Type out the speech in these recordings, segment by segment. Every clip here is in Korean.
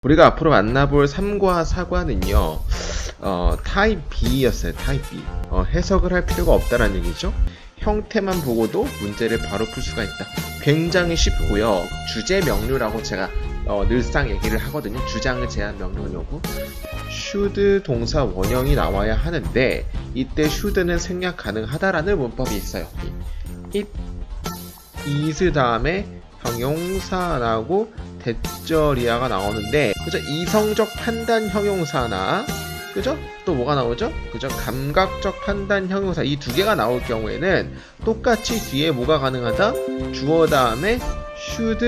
우리가 앞으로 만나볼 3과 4과는요, 타입 B였어요. 타입 B. 해석을 할 필요가 없다는 얘기죠. 형태만 보고도 문제를 바로 풀 수가 있다. 굉장히 쉽고요. 주제 명료라고 제가 늘상 얘기를 하거든요. 주장을 제한 명령 요구. should 동사 원형이 나와야 하는데 이때 should는 생략 가능하다라는 문법이 있어요. it is 다음에 형용사 나오고 대절이야가 나오는데, 그죠? 이성적 판단 형용사나, 그죠? 또 뭐가 나오죠? 그죠? 감각적 판단 형용사, 이 두 개가 나올 경우에는 똑같이 뒤에 뭐가 가능하다? 주어 다음에 should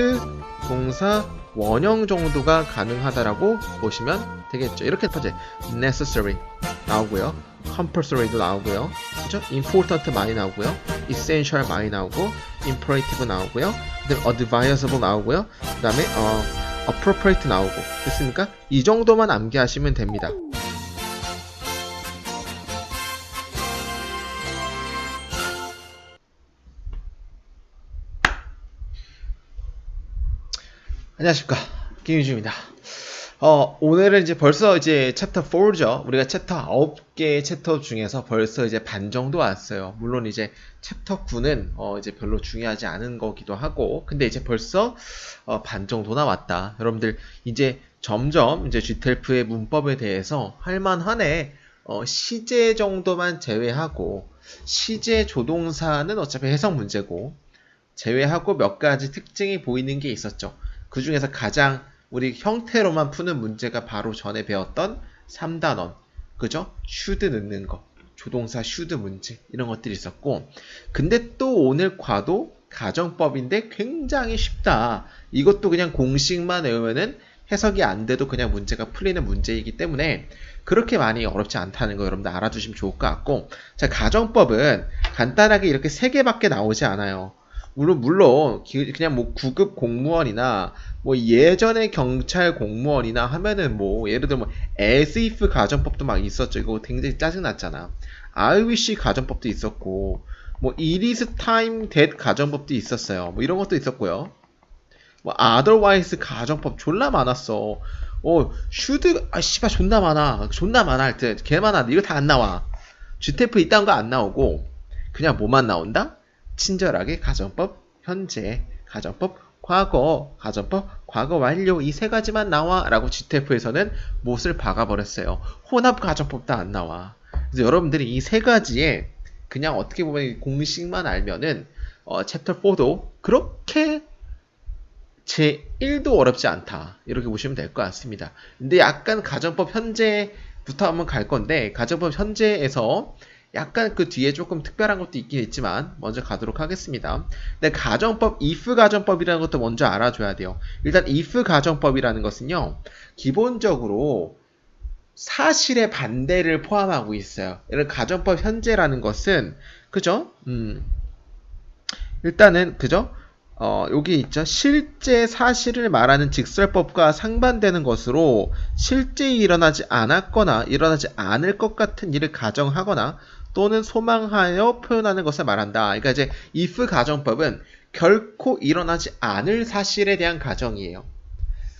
동사 원형 정도가 가능하다라고 보시면 되겠죠. 이렇게 번째 necessary 나오고요, compulsory도 나오고요, 그죠? important 많이 나오고요, essential 많이 나오고, imperative 나오고요, advisable 나오고요, 그 다음에 appropriate 나오고. 됐습니까? 이 정도만 암기하시면 됩니다. 안녕하십니까, 김유주입니다. 오늘은 이제 벌써 이제 챕터 4죠. 우리가 챕터 9개의 챕터 중에서 벌써 이제 반 정도 왔어요. 물론 이제 챕터 9는 이제 별로 중요하지 않은 거기도 하고, 근데 이제 벌써 반 정도나 왔다. 여러분들 이제 점점 이제 GTLF의 문법에 대해서 할만하네. 시제 정도만 제외하고, 시제 조동사는 어차피 해석 문제고 제외하고 몇 가지 특징이 보이는 게 있었죠. 그 중에서 가장 우리 형태로만 푸는 문제가 바로 전에 배웠던 3단원, 그죠? should 넣는 거, 조동사 should 문제, 이런 것들이 있었고, 근데 또 오늘 과도 가정법인데 굉장히 쉽다. 이것도 그냥 공식만 외우면은 해석이 안 돼도 그냥 문제가 풀리는 문제이기 때문에 그렇게 많이 어렵지 않다는 거 여러분들 알아두시면 좋을 것 같고, 자, 가정법은 간단하게 이렇게 3개밖에 나오지 않아요. 물론 그냥 뭐 9급 공무원이나 뭐 예전에 경찰 공무원이나 하면은 뭐 예를 들어 뭐 as if 가정법도 막 있었죠. 이거 굉장히 짜증났잖아. I wish 가정법도 있었고, 뭐 it is time that 가정법도 있었어요. 뭐 이런 것도 있었고요. 뭐 otherwise 가정법 졸라 많았어. should 씨발 존나 많아 할 때 개 많아. 이거 다 안 나와. GTF 이딴 거 안 나오고 그냥 뭐만 나온다? 친절하게 가정법 현재, 가정법 과거, 가정법 과거 완료, 이 세 가지만 나와 라고 GTF에서는 못을 박아버렸어요. 혼합 가정법도 안 나와. 그래서 여러분들이 이 세 가지에 그냥 어떻게 보면 공식만 알면은 챕터 4도 그렇게 제 1도 어렵지 않다, 이렇게 보시면 될 것 같습니다. 근데 약간 가정법 현재부터 한번 갈 건데, 가정법 현재에서 약간 그 뒤에 조금 특별한 것도 있긴 있지만 먼저 가도록 하겠습니다. 근데 가정법, if 가정법이라는 것도 먼저 알아줘야 돼요. 일단 if 가정법이라는 것은요, 기본적으로 사실의 반대를 포함하고 있어요. 이런 가정법 현재라는 것은, 그죠? 일단은, 그죠? 여기 있죠. 실제 사실을 말하는 직설법과 상반되는 것으로 실제 일어나지 않았거나 일어나지 않을 것 같은 일을 가정하거나 또는 소망하여 표현하는 것을 말한다. 그러니까 이제 if 가정법은 결코 일어나지 않을 사실에 대한 가정이에요.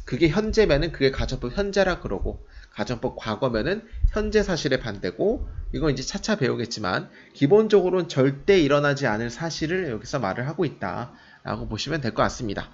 그게 현재면은 그게 가정법 현재라 그러고, 가정법 과거면은 현재 사실의 반대고, 이건 이제 차차 배우겠지만 기본적으로는 절대 일어나지 않을 사실을 여기서 말을 하고 있다 라고 보시면 될 것 같습니다.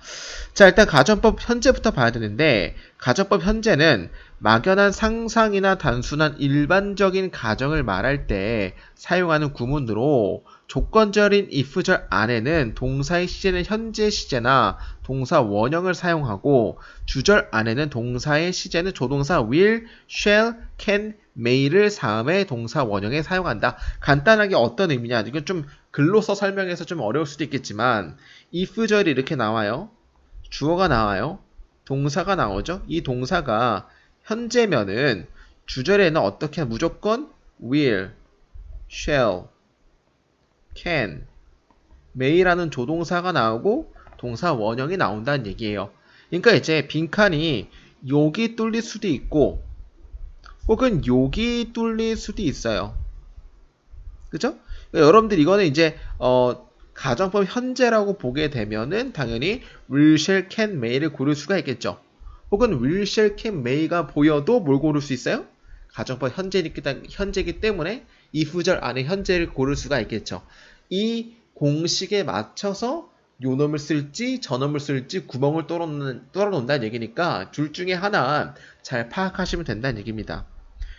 자, 일단 가정법 현재부터 봐야 되는데, 가정법 현재는 막연한 상상이나 단순한 일반적인 가정을 말할 때 사용하는 구문으로, 조건절인 if절 안에는 동사의 시제는 현재 시제나 동사 원형을 사용하고, 주절 안에는 동사의 시제는 조동사 will, shall, can, may를 사음의 동사 원형에 사용한다. 간단하게 어떤 의미냐, 이건 좀 글로써 설명해서 좀 어려울 수도 있겠지만, if절이 이렇게 나와요. 주어가 나와요. 동사가 나오죠. 이 동사가 현재면은 주절에는 어떻게 무조건 will, shall, can, may라는 조동사가 나오고 동사 원형이 나온다는 얘기예요. 그러니까 이제 빈칸이 여기 뚫릴 수도 있고 혹은 여기 뚫릴 수도 있어요. 그죠? 그러니까 여러분들 이거는 이제 가정법 현재라고 보게 되면은 당연히 will, shall, can, may를 고를 수가 있겠죠. 혹은 will, shall, can, may가 보여도 뭘 고를 수 있어요? 가정법 현재이기 때문에 이 구절 안에 현재를 고를 수가 있겠죠. 이 공식에 맞춰서 요놈을 쓸지 저놈을 쓸지 구멍을 뚫어놓는다는 얘기니까 둘 중에 하나 잘 파악하시면 된다는 얘기입니다.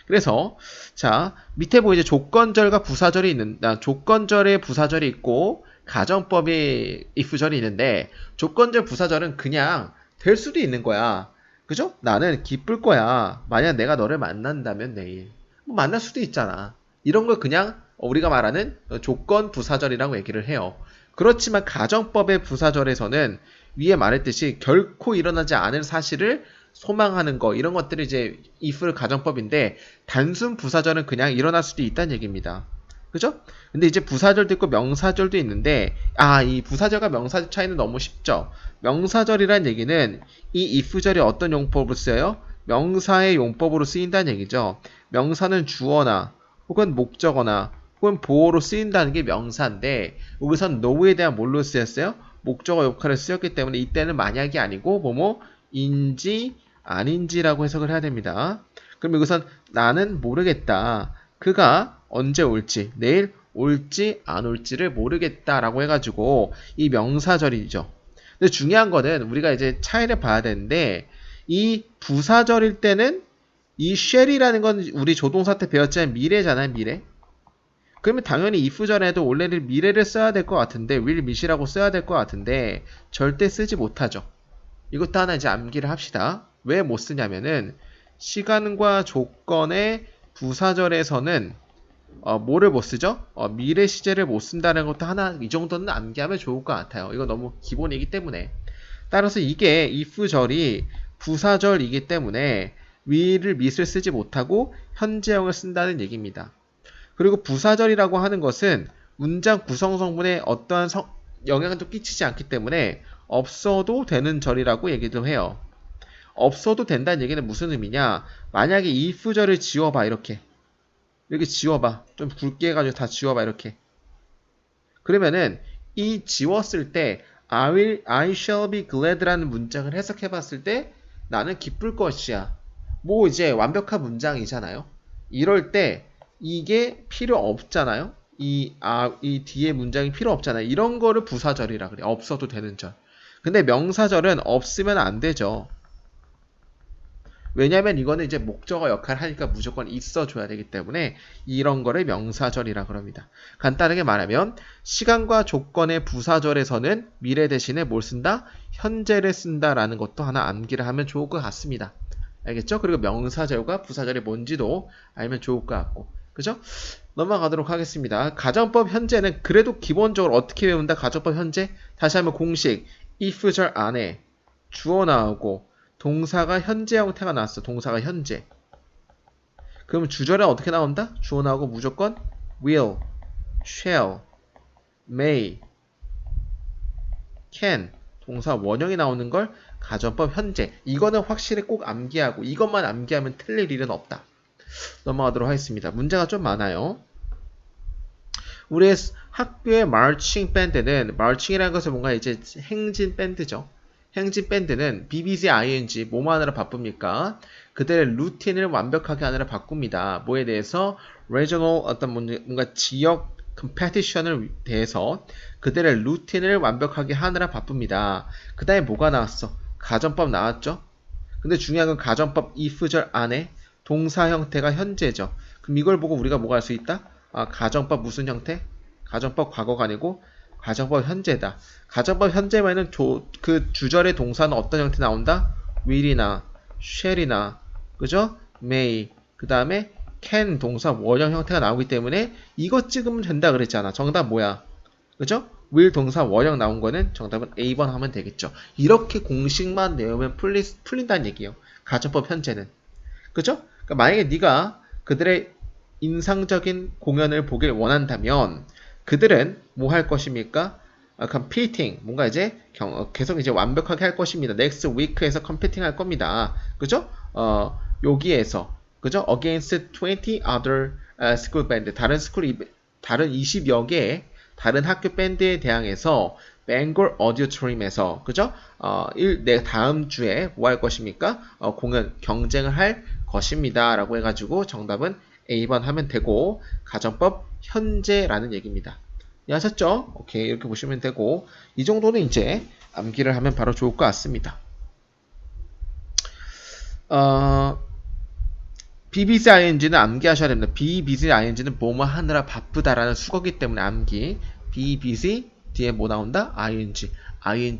그래서 자 밑에 보이제 조건절과 부사절이 조건절에 부사절이 있고 가정법에 if절이 있는데 조건절 부사절은 그냥 될 수도 있는 거야. 그죠? 나는 기쁠 거야. 만약 내가 너를 만난다면 내일 뭐 만날 수도 있잖아. 이런 걸 그냥 우리가 말하는 조건 부사절이라고 얘기를 해요. 그렇지만 가정법의 부사절에서는 위에 말했듯이 결코 일어나지 않을 사실을 소망하는 거 이런 것들이 이제 if 가정법인데 단순 부사절은 그냥 일어날 수도 있다는 얘기입니다. 그죠? 근데 이제 부사절도 있고 명사절도 있는데 이 부사절과 명사절 차이는 너무 쉽죠. 명사절이란 얘기는 이 if절이 어떤 용법으로 쓰여요? 명사의 용법으로 쓰인다는 얘기죠. 명사는 주어나 혹은 목적어나 혹은 보어로 쓰인다는 게 명사인데 여기선 no에 대한 뭘로 쓰였어요? 목적어 역할을 쓰였기 때문에 이때는 만약이 아니고 뭐뭐인지 아닌지라고 해석을 해야 됩니다. 그럼 여기선 나는 모르겠다. 그가 언제 올지, 내일 올지 안 올지를 모르겠다라고 해가지고 이 명사절이죠. 근데 중요한 거는 우리가 이제 차이를 봐야 되는데 이 부사절일 때는 이 shall이라는 건 우리 조동사 때 배웠지만 미래잖아요, 미래. 그러면 당연히 if 전에도 원래는 미래를 써야 될 것 같은데 will meet이라고 써야 될 것 같은데 절대 쓰지 못하죠. 이것도 하나 이제 암기를 합시다. 왜 못 쓰냐면은 시간과 조건의 부사절에서는 뭐를 못 쓰죠? 미래 시제를 못 쓴다는 것도 하나 이 정도는 암기하면 좋을 것 같아요. 이거 너무 기본이기 때문에. 따라서 이게 if절이 부사절이기 때문에 will을 meet을 쓰지 못하고 현재형을 쓴다는 얘기입니다. 그리고 부사절이라고 하는 것은 문장 구성 성분에 어떠한 영향도 끼치지 않기 때문에 없어도 되는 절이라고 얘기도 해요. 없어도 된다는 얘기는 무슨 의미냐? 만약에 if절을 지워봐 이렇게 지워봐. 좀 굵게 해가지고 다 지워봐 이렇게. 그러면은 이 지웠을 때 I shall be glad라는 문장을 해석해봤을 때 나는 기쁠 것이야. 뭐 이제 완벽한 문장이잖아요. 이럴 때 이게 필요 없잖아요. 이 뒤에 문장이 필요 없잖아요. 이런 거를 부사절이라 그래. 없어도 되는 절. 근데 명사절은 없으면 안 되죠. 왜냐면 이거는 이제 목적어 역할을 하니까 무조건 있어줘야 되기 때문에 이런 거를 명사절이라 그럽니다. 간단하게 말하면 시간과 조건의 부사절에서는 미래 대신에 뭘 쓴다? 현재를 쓴다라는 것도 하나 암기를 하면 좋을 것 같습니다. 알겠죠? 그리고 명사절과 부사절이 뭔지도 알면 좋을 것 같고. 그죠? 넘어가도록 하겠습니다. 가정법 현재는 그래도 기본적으로 어떻게 외운다? 가정법 현재? 다시 한번 공식. if절 안에 주어 나오고 동사가 현재 형태가 나왔어. 동사가 현재. 그럼 주절에 어떻게 나온다? 주어 나오고 무조건 will, shall, may, can 동사 원형이 나오는 걸 가정법 현재. 이거는 확실히 꼭 암기하고 이것만 암기하면 틀릴 일은 없다. 넘어가도록 하겠습니다. 문제가 좀 많아요. 우리 학교의 마칭 밴드는 마칭이라는 것은 뭔가 이제 행진 밴드죠. 행진 밴드는 BBC ing 뭐뭐 하느라 바쁩니까? 그들의 루틴을 완벽하게 하느라 바꿉니다. 뭐에 대해서 regional 어떤 뭔가 지역 컴페티션을 대해서 그들의 루틴을 완벽하게 하느라 바쁩니다. 그 다음에 뭐가 나왔어? 가정법 나왔죠? 근데 중요한 건 가정법 if절 안에 동사 형태가 현재죠. 그럼 이걸 보고 우리가 뭐가 할 수 있다? 가정법 무슨 형태? 가정법 과거가 아니고 가정법 현재다. 가정법 현재면은 그 주절의 동사는 어떤 형태 나온다? will이나 shall이나 그죠? may 그 다음에 can 동사 원형 형태가 나오기 때문에 이것 찍으면 된다 그랬잖아. 정답 뭐야? 그죠? will 동사 원형 나온 거는 정답은 A번 하면 되겠죠. 이렇게 공식만 내우면 풀린다는 얘기예요. 가정법 현재는. 그죠? 그러니까 만약에 네가 그들의 인상적인 공연을 보길 원한다면 그들은 뭐 할 것입니까? competing 뭔가 이제 계속 이제 완벽하게 할 것입니다. next week에서 competing 할 겁니다. 그죠? 여기에서 그죠? against 20 other school band 다른 20여 개의 다른 학교 밴드에 대항해서 벵골 오디토리움에서 그죠? 내 다음 주에 뭐 할 것입니까? 공연 경쟁을 할 것입니다. 라고 해가지고 정답은 A번 하면 되고 가정법 현재라는 얘기입니다. 이해하셨죠? 오케이 이렇게 보시면 되고 이 정도는 이제 암기를 하면 바로 좋을 것 같습니다. BBC ing는 암기하셔야 됩니다. BBC ing는 뭐뭐 하느라 바쁘다라는 수거기 때문에 암기. BBC 뒤에 뭐 나온다? ing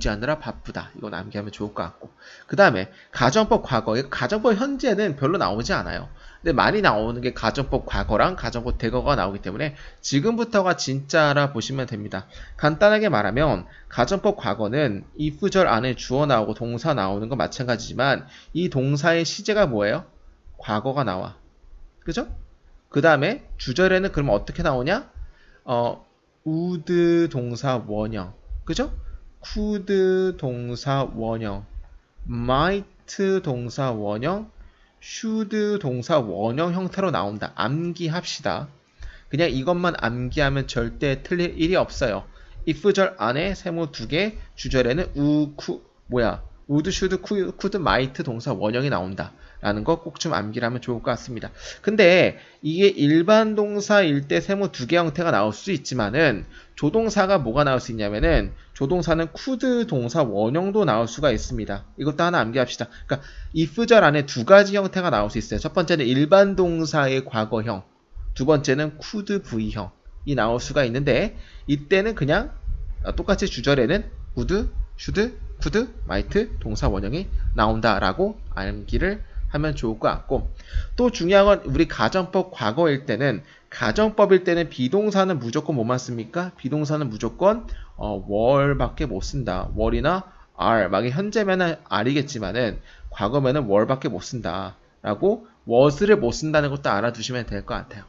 하느라 바쁘다. 이건 암기하면 좋을 것 같고. 그 다음에 가정법 과거. 가정법 현재는 별로 나오지 않아요. 근데 많이 나오는 게 가정법 과거랑 가정법 대거가 나오기 때문에 지금부터가 진짜라 보시면 됩니다. 간단하게 말하면 가정법 과거는 if절 안에 주어 나오고 동사 나오는 건 마찬가지지만 이 동사의 시제가 뭐예요? 과거가 나와. 그죠? 그 다음에 주절에는 그러면 어떻게 나오냐? would 동사 원형. 그죠? could 동사 원형. might 동사 원형. should 동사 원형 형태로 나온다. 암기합시다. 그냥 이것만 암기하면 절대 틀릴 일이 없어요. if절 안에 세모 2개, 주절에는 would, should, could, might 동사 원형이 나온다. 라는 거 꼭 좀 암기를 하면 좋을 것 같습니다. 근데 이게 일반 동사일 때 세모 2개 형태가 나올 수 있지만은 조동사가 뭐가 나올 수 있냐면은 조동사는 could 동사 원형도 나올 수가 있습니다. 이것도 하나 암기합시다. 그러니까 if절 안에 두 가지 형태가 나올 수 있어요. 첫 번째는 일반 동사의 과거형, 두 번째는 could V형이 나올 수가 있는데 이때는 그냥 똑같이 주절에는 would, should, could, might 동사 원형이 나온다라고 암기를 하면 좋을 것 같고 또 중요한 건 우리 가정법 과거일 때는 가정법일 때는 비동사는 무조건 뭐만 씁니까? 비동사는 무조건 월밖에 못 쓴다. 월이나 are 막 현재면은 are겠지만은 과거면은 월밖에 못 쓴다. 라고 was를 못 쓴다는 것도 알아두시면 될 것 같아요.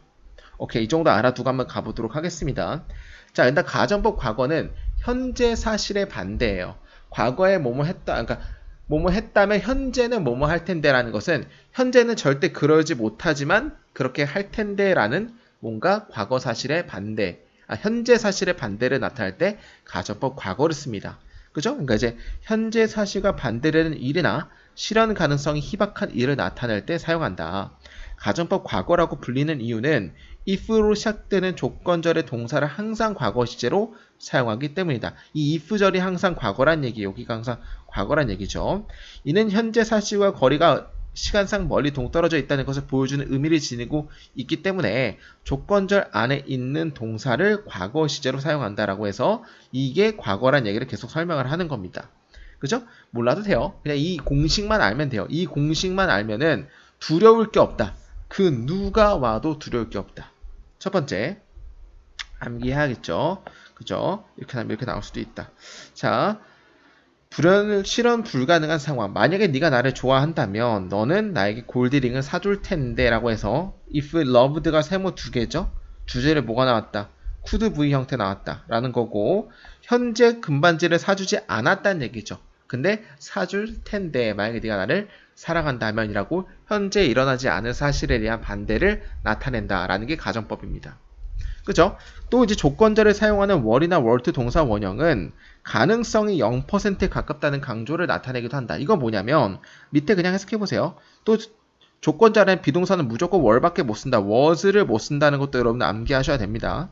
오케이 이 정도 알아두고 한번 가보도록 하겠습니다. 자 일단 가정법 과거는 현재 사실의 반대예요. 과거에 뭐뭐 했다. 그러니까 뭐뭐 했다면 현재는 뭐뭐 할 텐데라는 것은 현재는 절대 그러지 못하지만 그렇게 할 텐데라는 뭔가 과거 사실의 반대, 현재 사실의 반대를 나타낼 때 가정법 과거를 씁니다. 그죠? 그러니까 이제 현재 사실과 반대되는 일이나 실현 가능성이 희박한 일을 나타낼 때 사용한다. 가정법 과거라고 불리는 이유는 if로 시작되는 조건절의 동사를 항상 과거 시제로 사용하기 때문이다. 이 if절이 항상 과거란 얘기예요. 여기가 항상 과거란 얘기죠. 이는 현재 사실과 거리가 시간상 멀리 동떨어져 있다는 것을 보여주는 의미를 지니고 있기 때문에 조건절 안에 있는 동사를 과거 시제로 사용한다라고 해서 이게 과거란 얘기를 계속 설명을 하는 겁니다. 그죠? 몰라도 돼요. 그냥 이 공식만 알면 돼요. 이 공식만 알면은 두려울 게 없다. 그 누가 와도 두려울 게 없다. 첫 번째 암기해야겠죠. 그죠? 이렇게 하면 이렇게 나올 수도 있다. 자, 실현 불가능한 상황. 만약에 네가 나를 좋아한다면 너는 나에게 골드링을 사줄 텐데 라고 해서 if loved가 세모 두 개죠. 주제를 뭐가 나왔다? could V 형태 나왔다 라는 거고 현재 금반지를 사주지 않았다는 얘기죠. 근데 사줄 텐데 만약에 네가 나를 사랑한다면 이라고 현재 일어나지 않은 사실에 대한 반대를 나타낸다 라는 게 가정법입니다. 그죠? 또 이제 조건절을 사용하는 월이나 월트 동사 원형은 가능성이 0%에 가깝다는 강조를 나타내기도 한다. 이건 뭐냐면 밑에 그냥 해석해보세요. 또 조건절엔 비동사는 무조건 월밖에 못 쓴다. was를 못 쓴다는 것도 여러분 암기하셔야 됩니다.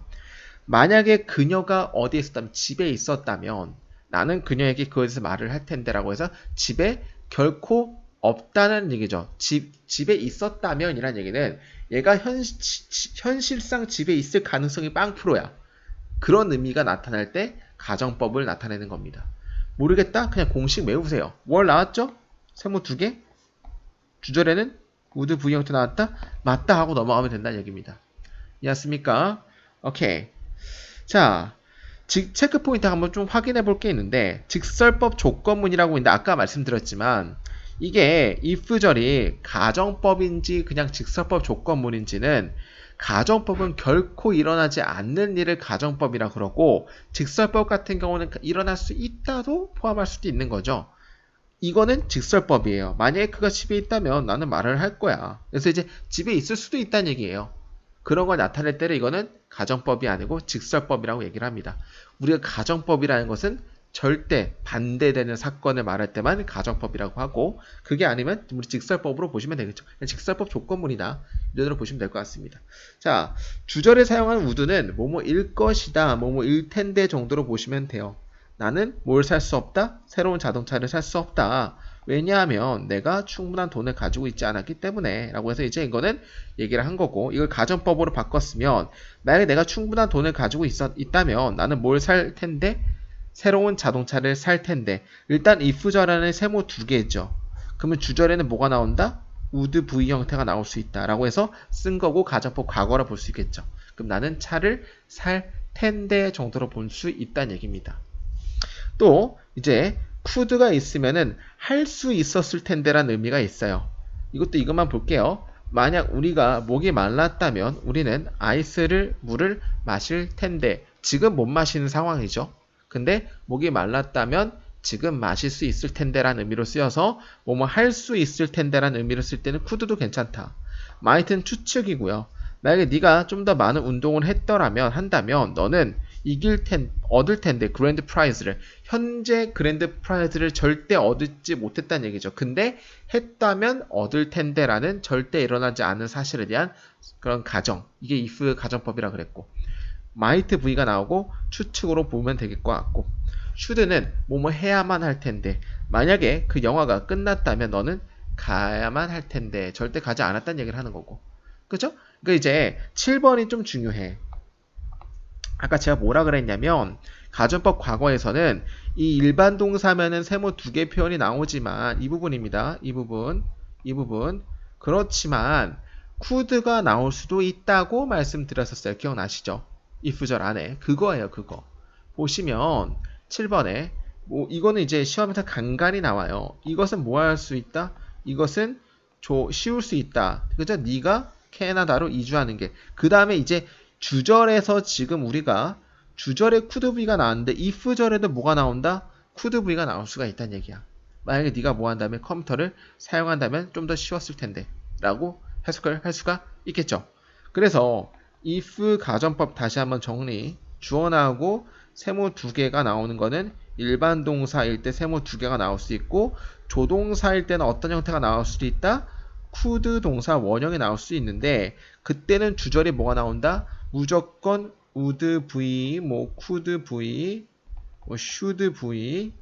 만약에 그녀가 어디에 있었다면 집에 있었다면 나는 그녀에게 그것에 대해서 말을 할 텐데 라고 해서 집에 결코 없다는 얘기죠. 집에 있었다면 이란 얘기는 얘가 현실상 집에 있을 가능성이 0%야. 그런 의미가 나타날 때 가정법을 나타내는 겁니다. 모르겠다? 그냥 공식 외우세요. 월 나왔죠? 세모 2개? 주절에는 would V 형태 나왔다? 맞다 하고 넘어가면 된다는 얘기입니다. 이해했습니까? 오케이. 자, 체크 포인트 한번 좀 확인해 볼 게 있는데 직설법 조건문이라고 있는데 아까 말씀드렸지만 이게 if절이 가정법인지 그냥 직설법 조건문인지는 가정법은 결코 일어나지 않는 일을 가정법이라 그러고 직설법 같은 경우는 일어날 수 있다도 포함할 수도 있는 거죠. 이거는 직설법이에요. 만약에 그가 집에 있다면 나는 말을 할 거야. 그래서 이제 집에 있을 수도 있다는 얘기예요. 그런 걸 나타낼 때는 이거는 가정법이 아니고 직설법이라고 얘기를 합니다. 우리가 가정법이라는 것은 절대 반대되는 사건을 말할 때만 가정법이라고 하고, 그게 아니면 우리 직설법으로 보시면 되겠죠. 직설법 조건문이다, 이런으로 보시면 될 것 같습니다. 자, 주절에 사용하는 would는 뭐뭐일 것이다, 뭐뭐일 텐데 정도로 보시면 돼요. 나는 뭘 살 수 없다? 새로운 자동차를 살 수 없다. 왜냐하면 내가 충분한 돈을 가지고 있지 않았기 때문에 라고 해서 이제 이거는 얘기를 한 거고, 이걸 가정법으로 바꿨으면 만약에 내가 충분한 돈을 가지고 있다면 나는 뭘 살 텐데? 새로운 자동차를 살 텐데. 일단 if 절에는 세모 두 개죠. 그러면 주절에는 뭐가 나온다? would V 형태가 나올 수 있다 라고 해서 쓴 거고, 가정법 과거라 볼 수 있겠죠. 그럼 나는 차를 살 텐데 정도로 볼 수 있다는 얘기입니다. 또 이제 could가 있으면은 할 수 있었을 텐데라는 의미가 있어요. 이것만 볼게요. 만약 우리가 목이 말랐다면 우리는 물을 마실 텐데, 지금 못 마시는 상황이죠. 근데 목이 말랐다면 지금 마실 수 있을 텐데라는 의미로 쓰여서 뭐뭐 할 수 있을 텐데라는 의미로 쓸 때는 could도 괜찮다. might는 추측이고요. 만약에 네가 좀 더 많은 운동을 한다면 너는 얻을 텐데 그랜드 프라이즈를, 현재 그랜드 프라이즈를 절대 얻지 못했다는 얘기죠. 근데 했다면 얻을 텐데라는 절대 일어나지 않은 사실에 대한 그런 가정, 이게 if 가정법이라 그랬고, might V가 나오고 추측으로 보면 되겠 것 같고, should는 뭐뭐 해야만 할 텐데, 만약에 그 영화가 끝났다면 너는 가야만 할 텐데 절대 가지 않았다는 얘기를 하는 거고, 그죠? 그러니까 이제 7번이 좀 중요해. 아까 제가 뭐라 그랬냐면, 가정법 과거에서는 이 일반 동사면은 세모 두 개 표현이 나오지만, 이 부분입니다. 이 부분. 그렇지만 could가 나올 수도 있다고 말씀드렸었어요. 기억나시죠? if절 안에 그거예요. 그거 보시면 7번에 이거는 이제 시험에서 간간히 나와요. 이것은 뭐 할 수 있다? 이것은 씌울 수 있다. 그죠? 네가 캐나다로 이주하는 게. 그 다음에 이제 주절에서 지금 우리가 주절에 could V가 나왔는데 if절에도 뭐가 나온다? could V가 나올 수가 있다는 얘기야. 만약에 네가 뭐 한다면 컴퓨터를 사용한다면 좀 더 쉬웠을 텐데 라고 해석을 할 수가 있겠죠. 그래서 if 가정법 다시 한번 정리. 주어 나오고 세모 두 개가 나오는 거는 일반 동사일 때 세모 두 개가 나올 수 있고, 조동사일 때는 어떤 형태가 나올 수도 있다? could 동사 원형이 나올 수 있는데, 그때는 주절이 뭐가 나온다? 무조건 would V, could V, should V,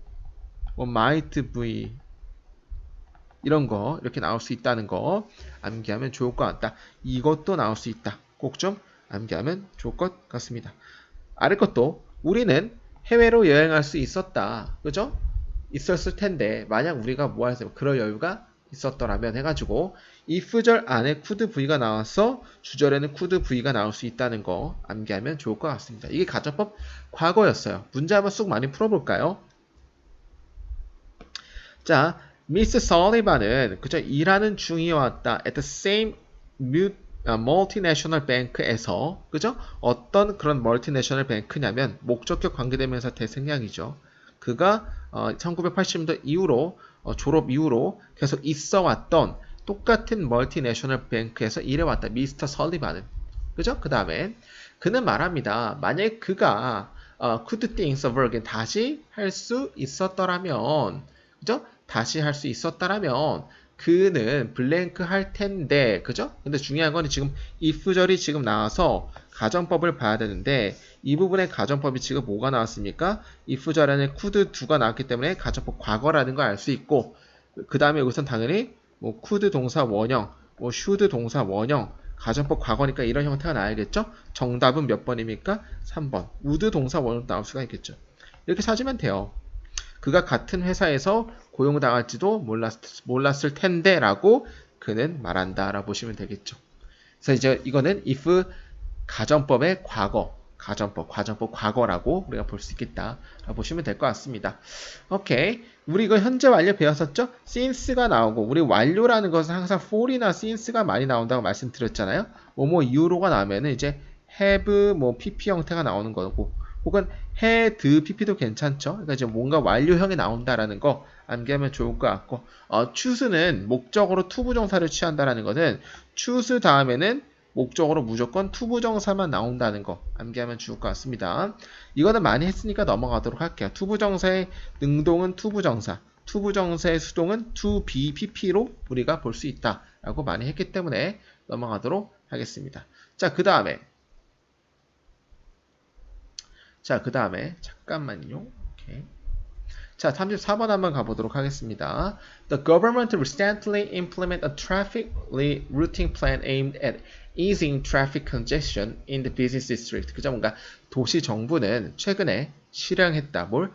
might V, 이런 거 이렇게 나올 수 있다는 거 암기하면 좋을 것 같다. 이것도 나올 수 있다. 꼭 좀 암기하면 좋을 것 같습니다. 아래 것도 우리는 해외로 여행할 수 있었다. 그죠? 있었을 텐데 만약 우리가 뭐 하세요? 그럴 여유가 있었더라면 해가지고 if절 안에 could V가 나와서 주절에는 could V가 나올 수 있다는 거 암기하면 좋을 것 같습니다. 이게 가정법 과거였어요. 문제 한번 쑥 많이 풀어볼까요? 자, 미스 설리반은 그죠? 일하는 중이었다. At the same multinational bank에서, 그죠? 어떤 그런 멀티내셔널 뱅크냐면 목적격 관계대명사 대생략이죠. 그가 1980년대 이후로 졸업 이후로 계속 있어 왔던 똑같은 멀티내셔널 뱅크에서 일해왔다. 미스터 설리반은. 그죠? 그 다음에 그는 말합니다. 만약에 그가 could things over again 다시 할 수 있었더라면, 그죠? 다시 할 수 있었다라면 그는 블랭크 할 텐데, 그죠? 근데 중요한 건 지금 if절이 지금 나와서 가정법을 봐야 되는데, 이 부분에 가정법이 지금 뭐가 나왔습니까? if절에는 could do가 나왔기 때문에 가정법 과거라는 걸 알 수 있고, 그 다음에 여기서는 당연히 could 동사 원형, should 동사 원형, 가정법 과거니까 이런 형태가 나야겠죠? 정답은 몇 번입니까? 3번. would 동사 원형 나올 수가 있겠죠. 이렇게 찾으면 돼요. 그가 같은 회사에서 고용당할지도 몰랐을 텐데 라고 그는 말한다 라고 보시면 되겠죠. 그래서 이제 이거는 if 가정법의 가정법 과거라고 우리가 볼 수 있겠다 라고 보시면 될 것 같습니다. 오케이. 우리 이거 현재 완료 배웠었죠? since가 나오고, 우리 완료라는 것은 항상 for이나 since가 많이 나온다고 말씀드렸잖아요. 이후로가 나오면은 이제 have, pp 형태가 나오는 거고, 혹은 had, pp도 괜찮죠. 그러니까 이제 뭔가 완료형이 나온다라는 거 암기하면 좋을 것 같고, choose는 목적으로 투부정사를 취한다라는 것은 choose 다음에는 목적으로 무조건 투부정사만 나온다는 거 암기하면 좋을 것 같습니다. 이거는 많이 했으니까 넘어가도록 할게요. 투부정사의 능동은 투부정사, 투부정사의 수동은 to be pp로 우리가 볼 수 있다 라고 많이 했기 때문에 넘어가도록 하겠습니다. 자, 그 다음에 잠깐만요. 오케이. 자, 34번 한번 가보도록 하겠습니다. The government recently implemented a traffic routing plan aimed at easing traffic congestion in the business district. 그죠? 뭔가 도시 정부는 최근에 실행했다. 뭘?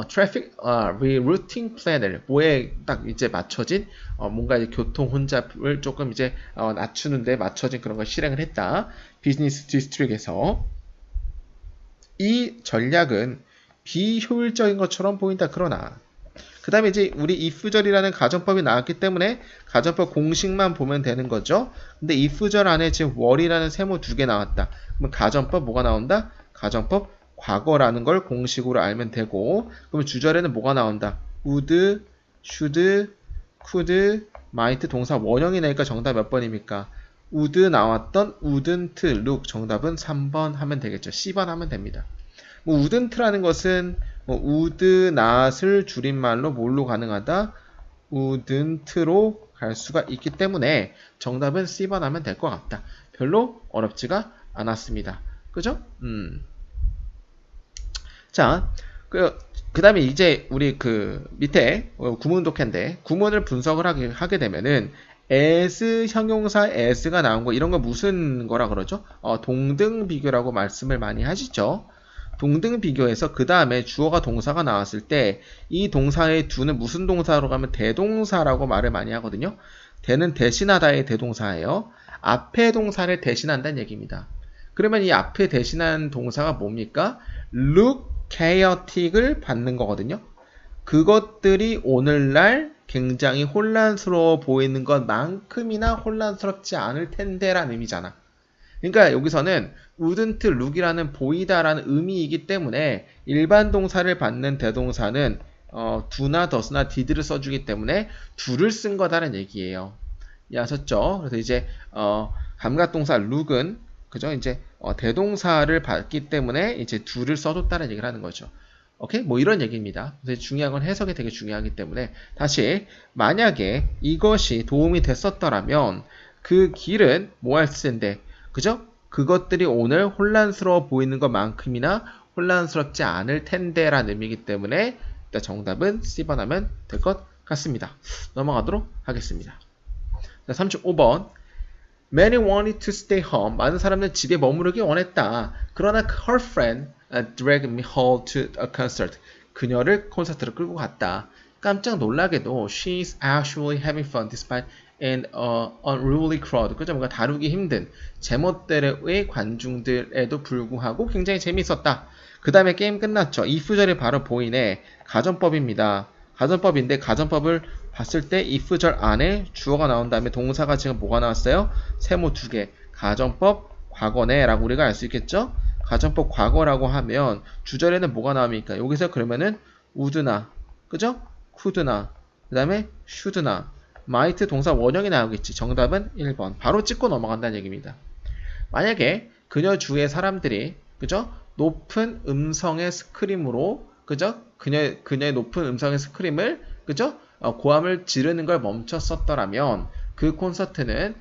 traffic rerouting plan을 뭐에 딱 이제 맞춰진 뭔가 이제 교통 혼잡을 조금 이제 낮추는데 맞춰진 그런 걸 실행을 했다. 비즈니스 디스트릭에서 이 전략은 비효율적인 것처럼 보인다. 그러나 그 다음에 이제 우리 if절이라는 가정법이 나왔기 때문에 가정법 공식만 보면 되는 거죠. 근데 if절 안에 지금 where이라는 세모 두 개 나왔다. 그러면 가정법 뭐가 나온다? 가정법 과거라는 걸 공식으로 알면 되고, 그러면 주절에는 뭐가 나온다? would, should, could, might 동사 원형이 나니까 정답 몇 번입니까? would 나왔던 wouldn't look 정답은 3번 하면 되겠죠. C번 하면 됩니다. wouldn't라는 것은 would not을 줄임말로 뭘로 가능하다? wouldn't로 갈 수가 있기 때문에 정답은 C번 하면 될 것 같다. 별로 어렵지가 않았습니다. 그죠? 자, 그 다음에 이제 우리 그 밑에 구문 독해인데 구문을 분석을 하게 되면은 as 형용사 as가 나온 거 이런 거 무슨 거라 그러죠? 동등 비교라고 말씀을 많이 하시죠. 동등 비교에서 그 다음에 주어가 동사가 나왔을 때 이 동사의 do는 무슨 동사로 가면 대동사라고 말을 많이 하거든요. 대는 대신하다의 대동사예요. 앞에 동사를 대신한다는 얘기입니다. 그러면 이 앞에 대신한 동사가 뭡니까? look chaotic을 받는 거거든요. 그것들이 오늘날 굉장히 혼란스러워 보이는 것만큼이나 혼란스럽지 않을 텐데라는 의미잖아. 그러니까 여기서는 wouldn't look이라는 보이다라는 의미이기 때문에 일반 동사를 받는 대동사는 do나 does나 did를 써주기 때문에 do를 쓴 거다라는 얘기예요. 이해하셨죠? 그래서 이제 감각동사 look은 그죠? 이제 대동사를 받기 때문에 이제 do를 써줬다는 얘기를 하는 거죠. 오케이? 뭐 이런 얘기입니다. 그래서 중요한 건 해석이 되게 중요하기 때문에 다시 만약에 이것이 도움이 됐었더라면 그 길은 뭐 할 텐데 그죠? 그것들이 오늘 혼란스러워 보이는 것만큼이나 혼란스럽지 않을 텐데 라는 의미이기 때문에 일단 정답은 C번 하면 될 것 같습니다. 넘어가도록 하겠습니다. 자, 35번 Many wanted to stay home. 많은 사람들은 집에 머무르기 원했다. 그러나 her friend dragged me home to a concert. 그녀를 콘서트로 끌고 갔다. 깜짝 놀라게도 she's actually having fun despite an unruly crowd. 그죠? 뭔가 다루기 힘든 제멋대로의 관중들에도 불구하고 굉장히 재밌었다. 그 다음에 게임 끝났죠. if절이 바로 보이네. 가정법입니다. 가정법인데 가정법을 봤을 때 if절 안에 주어가 나온 다음에 동사가 지금 뭐가 나왔어요? 세모 두 개. 가정법 과거네 라고 우리가 알 수 있겠죠? 가정법 과거라고 하면 주절에는 뭐가 나옵니까? 여기서 그러면은 would나 그죠? could나 그 다음에 should나 might 동사 원형이 나오겠지. 정답은 1번. 바로 찍고 넘어간다는 얘기입니다. 만약에 그녀 주위의 사람들이 그죠? 높은 음성의 스크림으로 그죠? 그녀의 높은 음성의 스크림을 그죠? 고함을 지르는 걸 멈췄었더라면 그 콘서트는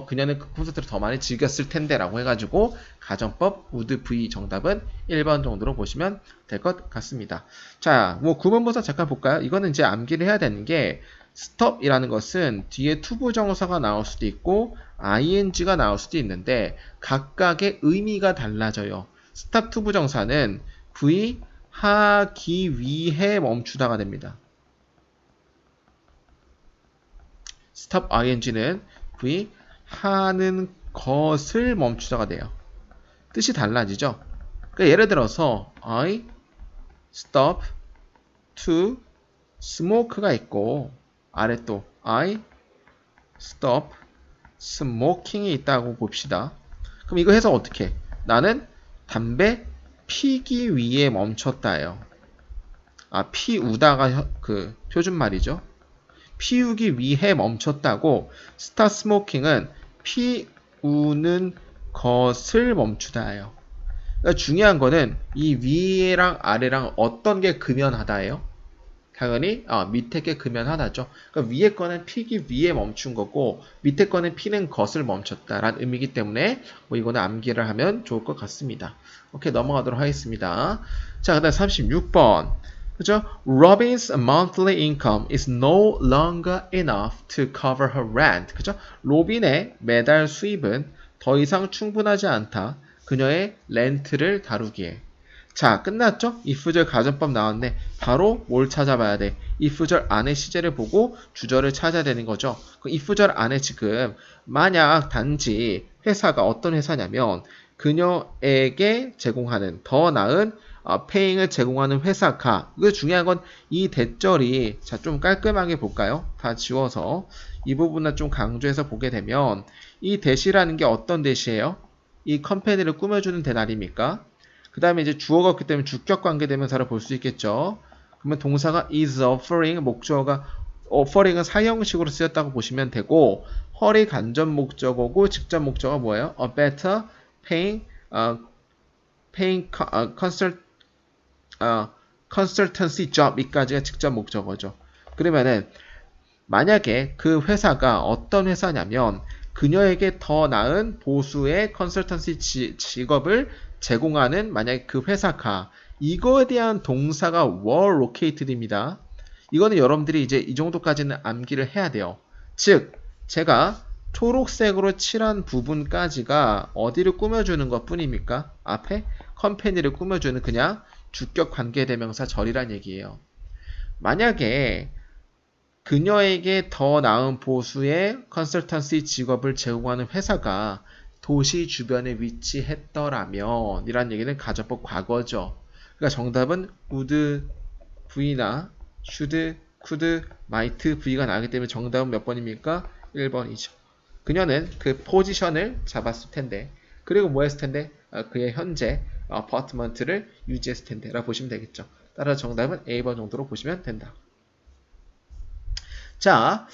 그녀는 그 콘서트를 더 많이 즐겼을 텐데 라고 해가지고 가정법 would V 정답은 1번 정도로 보시면 될 것 같습니다. 자, 뭐 구문부사 잠깐 볼까요? 이거는 이제 암기를 해야 되는 게 stop이라는 것은 뒤에 투부정사가 나올 수도 있고 ing가 나올 수도 있는데 각각의 의미가 달라져요. stop 투부정사는 하기 위해 멈추다가 됩니다. stop ing는 하는 것을 멈추다가 돼요. 뜻이 달라지죠. 그러니까 예를 들어서 I stop to smoke가 있고 아래 또 I stop smoking이 있다고 봅시다. 그럼 이거 해서 어떻게 해? 나는 담배 피기 위해 멈췄다예요. 피우다가 그 표준말이죠. 피우기 위해 멈췄다고 stop smoking은 우는 것을 멈추다예요. 그러니까 중요한 거는 이 위랑 아래랑 어떤 게 금연하다예요? 당연히 밑에 게 금연하다죠. 그러니까 위에 거는 피기 위에 멈춘 거고 밑에 거는 피는 것을 멈췄다라는 의미이기 때문에 뭐 이거는 암기를 하면 좋을 것 같습니다. 오케이, 넘어가도록 하겠습니다. 자, 그다음 36번. 그죠? Robin's monthly income is no longer enough to cover her rent. 그죠? 로빈의 매달 수입은 더 이상 충분하지 않다. 그녀의 렌트를 다루기에. 자, 끝났죠? if절 가정법 나왔네. 바로 뭘 찾아봐야 돼? if절 안에 시제를 보고 주절을 찾아야 되는 거죠. 그 if절 안에 지금 만약 단지 회사가 어떤 회사냐면 그녀에게 제공하는 더 나은 페잉을 제공하는 회사가, 이거 중요한 건 이 대절이, 자, 좀 깔끔하게 볼까요? 다 지워서 이 부분을 좀 강조해서 보게 되면 이 대시라는 게 어떤 대시예요? 이 컴퍼니를 꾸며주는 대날입니까? 그 다음에 이제 주어가 없기 때문에 주격 관계대명사를 볼 수 있겠죠. 그러면 동사가 is offering, 목적어가 offering은 사형식으로 쓰였다고 보시면 되고, 헐이 간접 목적어고 직접 목적어가 뭐예요? A better paying, consultancy job 이까지가 직접 목적어죠. 그러면은 만약에 그 회사가 어떤 회사냐면 그녀에게 더 나은 보수의 컨설턴시 직업을 제공하는 만약에 그 회사가, 이거에 대한 동사가 were located입니다. 이거는 여러분들이 이제 이 정도까지는 암기를 해야 돼요. 즉 제가 초록색으로 칠한 부분까지가 어디를 꾸며주는 것 뿐입니까? 앞에 컴퍼니를 꾸며주는 그냥 주격 관계대명사 절이란 얘기예요. 만약에 그녀에게 더 나은 보수의 컨설턴시 직업을 제공하는 회사가 도시 주변에 위치했더라면 이란 얘기는 가정법 과거죠. 그러니까 정답은 would, V나 should, could, might, V가 나오기 때문에 정답은 몇 번입니까? 1번이죠. 그녀는 그 포지션을 잡았을 텐데, 그리고 뭐 했을 텐데? 그의 현재 어파트먼트를 유지했을 텐데 라고 보시면 되겠죠. 따라서 정답은 A번 정도로 보시면 된다. 자,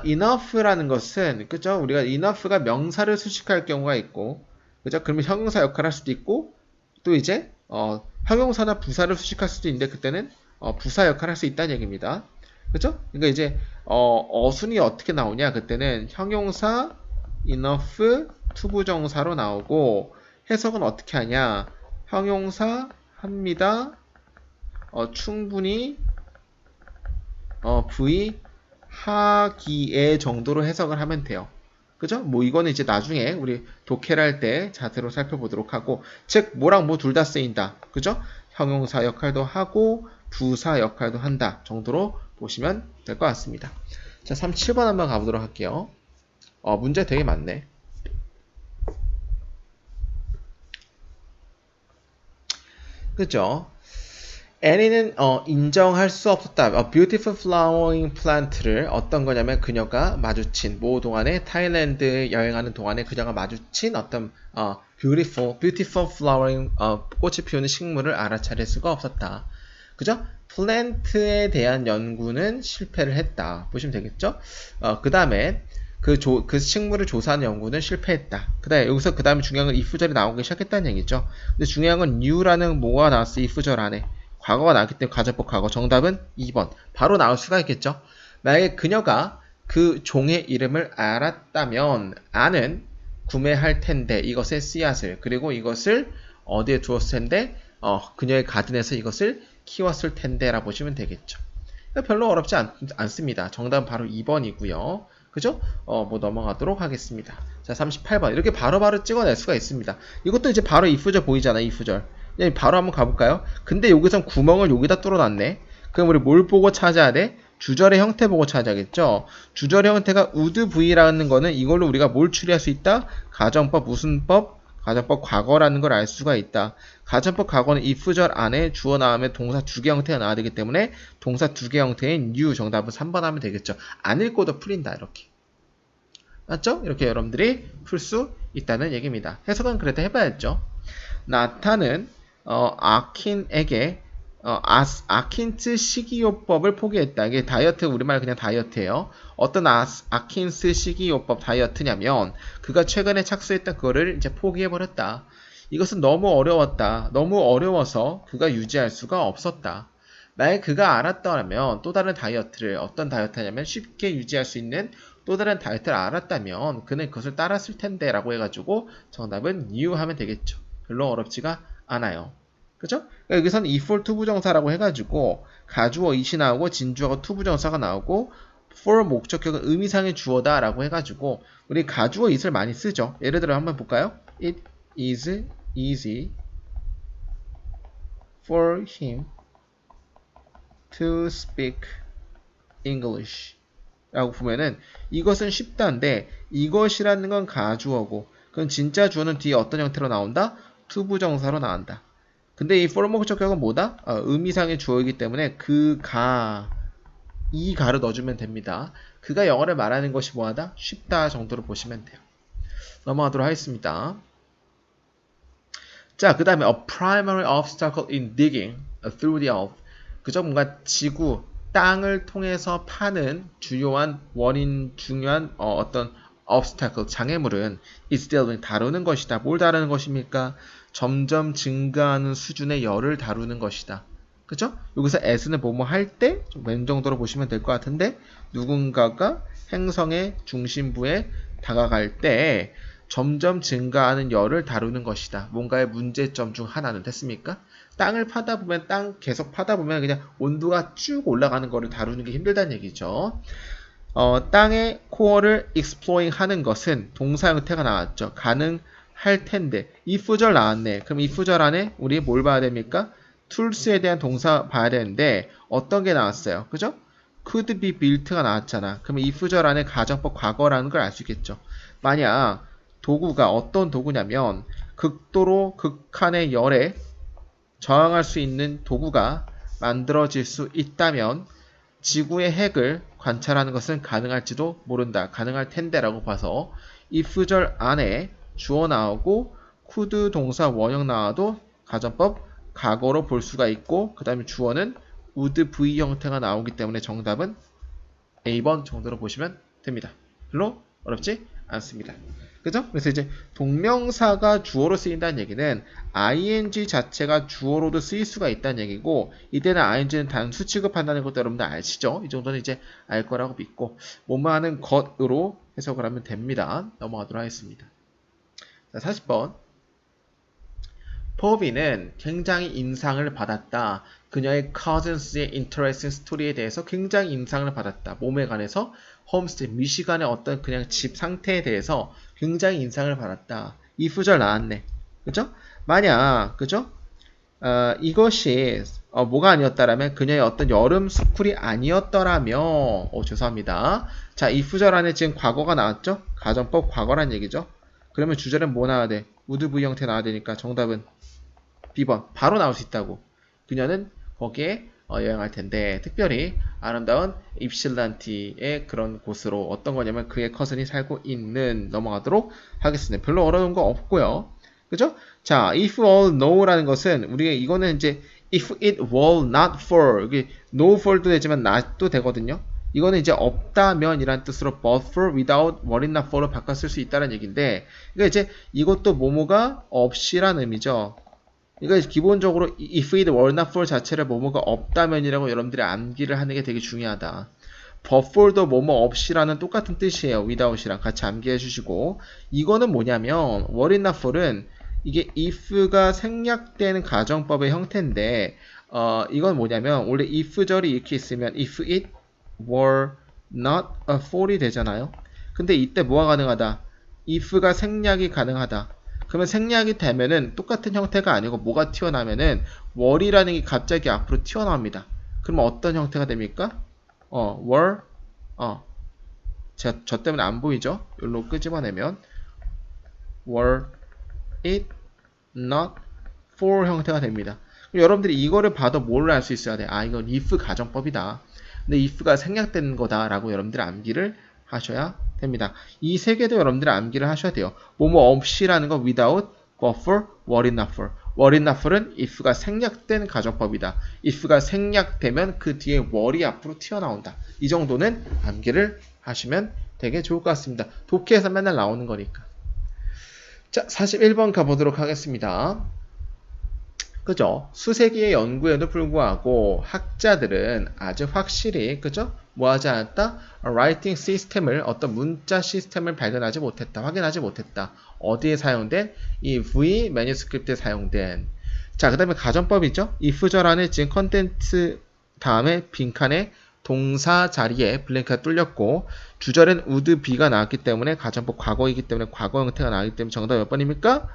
enough라는 것은, 그죠? 우리가 enough가 명사를 수식할 경우가 있고, 그죠? 그러면 형용사 역할을 할 수도 있고, 또 이제, 형용사나 부사를 수식할 수도 있는데, 그때는, 부사 역할을 할 수 있다는 얘기입니다. 그죠? 그러니까 이제, 어순이 어떻게 나오냐? 그때는 형용사, enough, 투부정사로 나오고, 해석은 어떻게 하냐? 형용사, 합니다. 충분히, V, 하기에 정도로 해석을 하면 돼요. 그죠? 뭐 이거는 이제 나중에 우리 독해를 할 때 자세로 살펴보도록 하고, 즉 뭐랑 뭐 둘 다 쓰인다. 그죠? 형용사 역할도 하고 부사 역할도 한다 정도로 보시면 될 것 같습니다. 자, 37번 한번 가보도록 할게요. 문제 되게 많네. 그죠? 애니는 인정할 수 없었다. A beautiful flowering plant를 어떤 거냐면 그녀가 마주친 모 동안에 타일랜드 여행하는 동안에 그녀가 마주친 어떤 beautiful flowering 꽃이 피우는 식물을 알아차릴 수가 없었다. 그죠? 플랜트에 대한 연구는 실패를 했다. 보시면 되겠죠? 그 다음에 그 식물을 조사하는 연구는 실패했다. 여기서 그 다음에 중요한 건 if절이 나오기 시작했다는 얘기죠. 근데 중요한 건 new라는 뭐가 나왔어? if절 안에. 과거가 나왔기 때문에 가정법 과거. 정답은 2번. 바로 나올 수가 있겠죠. 만약에 그녀가 그 종의 이름을 알았다면 아는 구매할 텐데 이것의 씨앗을, 그리고 이것을 어디에 두었을 텐데 그녀의 가든에서 이것을 키웠을 텐데 라 보시면 되겠죠. 별로 어렵지 않습니다. 정답은 바로 2번이고요. 그죠? 뭐 넘어가도록 하겠습니다. 자, 38번. 이렇게 바로바로 찍어낼 수가 있습니다. 이것도 이제 바로 if절 보이잖아, if절. 바로 한번 가볼까요? 근데 여기선 구멍을 여기다 뚫어놨네. 그럼 우리 뭘 보고 찾아야 돼? 주절의 형태 보고 찾아야겠죠? 주절의 형태가 would V라는 거는 이걸로 우리가 뭘 추리할 수 있다? 가정법 무슨 법? 가정법 과거라는 걸 알 수가 있다. 가정법 과거는 if절 안에 주어 나오면 동사 두 개 형태가 나와야 되기 때문에 동사 두 개 형태인 you 정답은 3번 하면 되겠죠. 안 읽고도 풀린다, 이렇게. 맞죠? 이렇게 여러분들이 풀 수 있다는 얘기입니다. 해석은 그래도 해봐야죠. 나타는 아킨에게 아킨스 식이요법을 포기했다. 이게 다이어트, 우리말 그냥 다이어트예요. 어떤 아킨스 식이요법 다이어트냐면 그가 최근에 착수했던 그거를 이제 포기해버렸다. 이것은 너무 어려웠다. 너무 어려워서 그가 유지할 수가 없었다. 만약 그가 알았더라면 또 다른 다이어트를, 어떤 다이어트냐면 쉽게 유지할 수 있는 또 다른 다이어트를 알았다면 그는 그것을 따랐을 텐데 라고 해가지고 정답은 new 하면 되겠죠. 별로 어렵지가 않아요. 그죠? 그러니까 여기서는 if 투부정사라고 해가지고 가주어 it이 나오고 진주어가 투부정사가 나오고 for 목적격은 의미상의 주어다 라고 해가지고 우리 가주어 it을 많이 쓰죠. 예를 들어 한번 볼까요? It is easy for him to speak English 라고 보면은 이것은 쉽다인데 이것이라는 건 가주어고 그럼 진짜 주어는 뒤에 어떤 형태로 나온다? 투부정사로 나온다. 근데 이 for 목적격은 뭐다? 의미상의 주어이기 때문에 이 가를 넣어주면 됩니다. 그가 영어를 말하는 것이 뭐하다? 쉽다 정도로 보시면 돼요. 넘어가도록 하겠습니다. 자, 그 다음에 a primary obstacle in digging through the earth. 그죠? 뭔가 지구, 땅을 통해서 파는 중요한 어떤 obstacle, 장애물은 is dealing, 다루는 것이다. 뭘 다루는 것입니까? 점점 증가하는 수준의 열을 다루는 것이다. 그죠? 여기서 as는 뭐뭐 할 때, 왼 정도로 보시면 될 것 같은데, 누군가가 행성의 중심부에 다가갈 때 점점 증가하는 열을 다루는 것이다. 뭔가의 문제점 중 하나는 됐습니까? 땅을 파다 보면, 계속 파다 보면 그냥 온도가 쭉 올라가는 거를 다루는 게 힘들다는 얘기죠. 땅의 코어를 exploring 하는 것은 동사 형태가 나왔죠. 가능할 텐데. if절 나왔네. 그럼 if절 안에 우리 뭘 봐야 됩니까? tools에 대한 동사 봐야 되는데 어떤 게 나왔어요? 그죠? could be built가 나왔잖아. 그러면 if절 안에 가정법 과거라는 걸 알 수 있겠죠. 만약 도구가 어떤 도구냐면 극도로 극한의 열에 저항할 수 있는 도구가 만들어질 수 있다면 지구의 핵을 관찰하는 것은 가능할지도 모른다. 가능할 텐데 라고 봐서 if절 안에 주어 나오고 could 동사 원형 나와도 가정법 과거로 볼 수가 있고 그 다음에 주어는 would V 형태가 나오기 때문에 정답은 A번 정도로 보시면 됩니다. 별로 어렵지 않습니다. 그죠? 그래서 이제 동명사가 주어로 쓰인다는 얘기는 ing 자체가 주어로도 쓰일 수가 있다는 얘기고 이때는 ing는 단수 취급한다는 것도 여러분들 아시죠? 이 정도는 이제 알 거라고 믿고 뭐뭐 하는 것으로 해석을 하면 됩니다. 넘어가도록 하겠습니다. 자, 40번 포비는 굉장히 인상을 받았다. 그녀의 cousins의 interesting story에 대해서 굉장히 인상을 받았다. 몸에 관해서 홈스테이, 미시간의 어떤 그냥 집 상태에 대해서 굉장히 인상을 받았다. 이 구절 나왔네. 그죠? 만약, 그죠? 이것이, 뭐가 아니었다라면, 그녀의 어떤 여름 스쿨이 아니었더라면, 죄송합니다. 자, 이 구절 안에 지금 과거가 나왔죠? 가정법 과거란 얘기죠? 그러면 주절은 뭐 나와야 돼? would V 형태 나와야 되니까 정답은 B번. 바로 나올 수 있다고. 그녀는 거기에 여행할 텐데 특별히 아름다운 입실란티의 그런 곳으로 어떤 거냐면 그의 커슨이 살고 있는 넘어가도록 하겠습니다. 별로 어려운 거 없고요. 그죠? 자, if all no라는 것은 우리가 이거는 이제 if it were not for 여기 no for도 되지만 not도 되거든요. 이거는 이제 없다면 이란 뜻으로 but for, without, were not for로 바꿔 쓸 수 있다는 얘기인데 그러니까 이제 이것도 뭐뭐가 없이란 의미죠. 그러니까 기본적으로 if it were not for 자체를 뭐뭐가 없다면이라고 여러분들이 암기를 하는 게 되게 중요하다. but for도 뭐뭐 없이라는 똑같은 뜻이에요. without이랑 같이 암기해 주시고 이거는 뭐냐면 were not for은 이게 if가 생략되는 가정법의 형태인데 이건 뭐냐면 원래 if절이 이렇게 있으면 if it were not for이 되잖아요. 근데 이때 뭐가 가능하다? if가 생략이 가능하다. 그러면 생략이 되면은 똑같은 형태가 아니고 뭐가 튀어나면은 were이라는 게 갑자기 앞으로 튀어나옵니다. 그러면 어떤 형태가 됩니까? were 저 때문에 안 보이죠? 여기로 끄집어내면 were it not for 형태가 됩니다. 그럼 여러분들이 이거를 봐도 뭘 알 수 있어야 돼? 이건 if 가정법이다. 근데 if가 생략된 거다라고 여러분들이 암기를 하셔야 됩니다. 이 세 개도 여러분들이 암기를 하셔야 돼요. 뭐뭐 없이라는 거 without, but for, were not for. were enough는 if가 생략된 가정법이다. if가 생략되면 그 뒤에 were이 앞으로 튀어나온다. 이 정도는 암기를 하시면 되게 좋을 것 같습니다. 독해에서 맨날 나오는 거니까. 자, 41번 가보도록 하겠습니다. 그죠? 수세기의 연구에도 불구하고 학자들은 아주 확실히, 그죠? 뭐 하지 않았다? writing 시스템을, 어떤 문자 시스템을 발견하지 못했다. 확인하지 못했다. 어디에 사용된? 이 V 매뉴스크립트에 사용된. 자, 그 다음에 가정법이죠? if절 안에 지금 컨텐츠 다음에 빈칸에 동사 자리에 블랭크가 뚫렸고, 주절엔 would be가 나왔기 때문에 가정법 과거이기 때문에 과거 형태가 나왔기 때문에 정답이 몇 번입니까?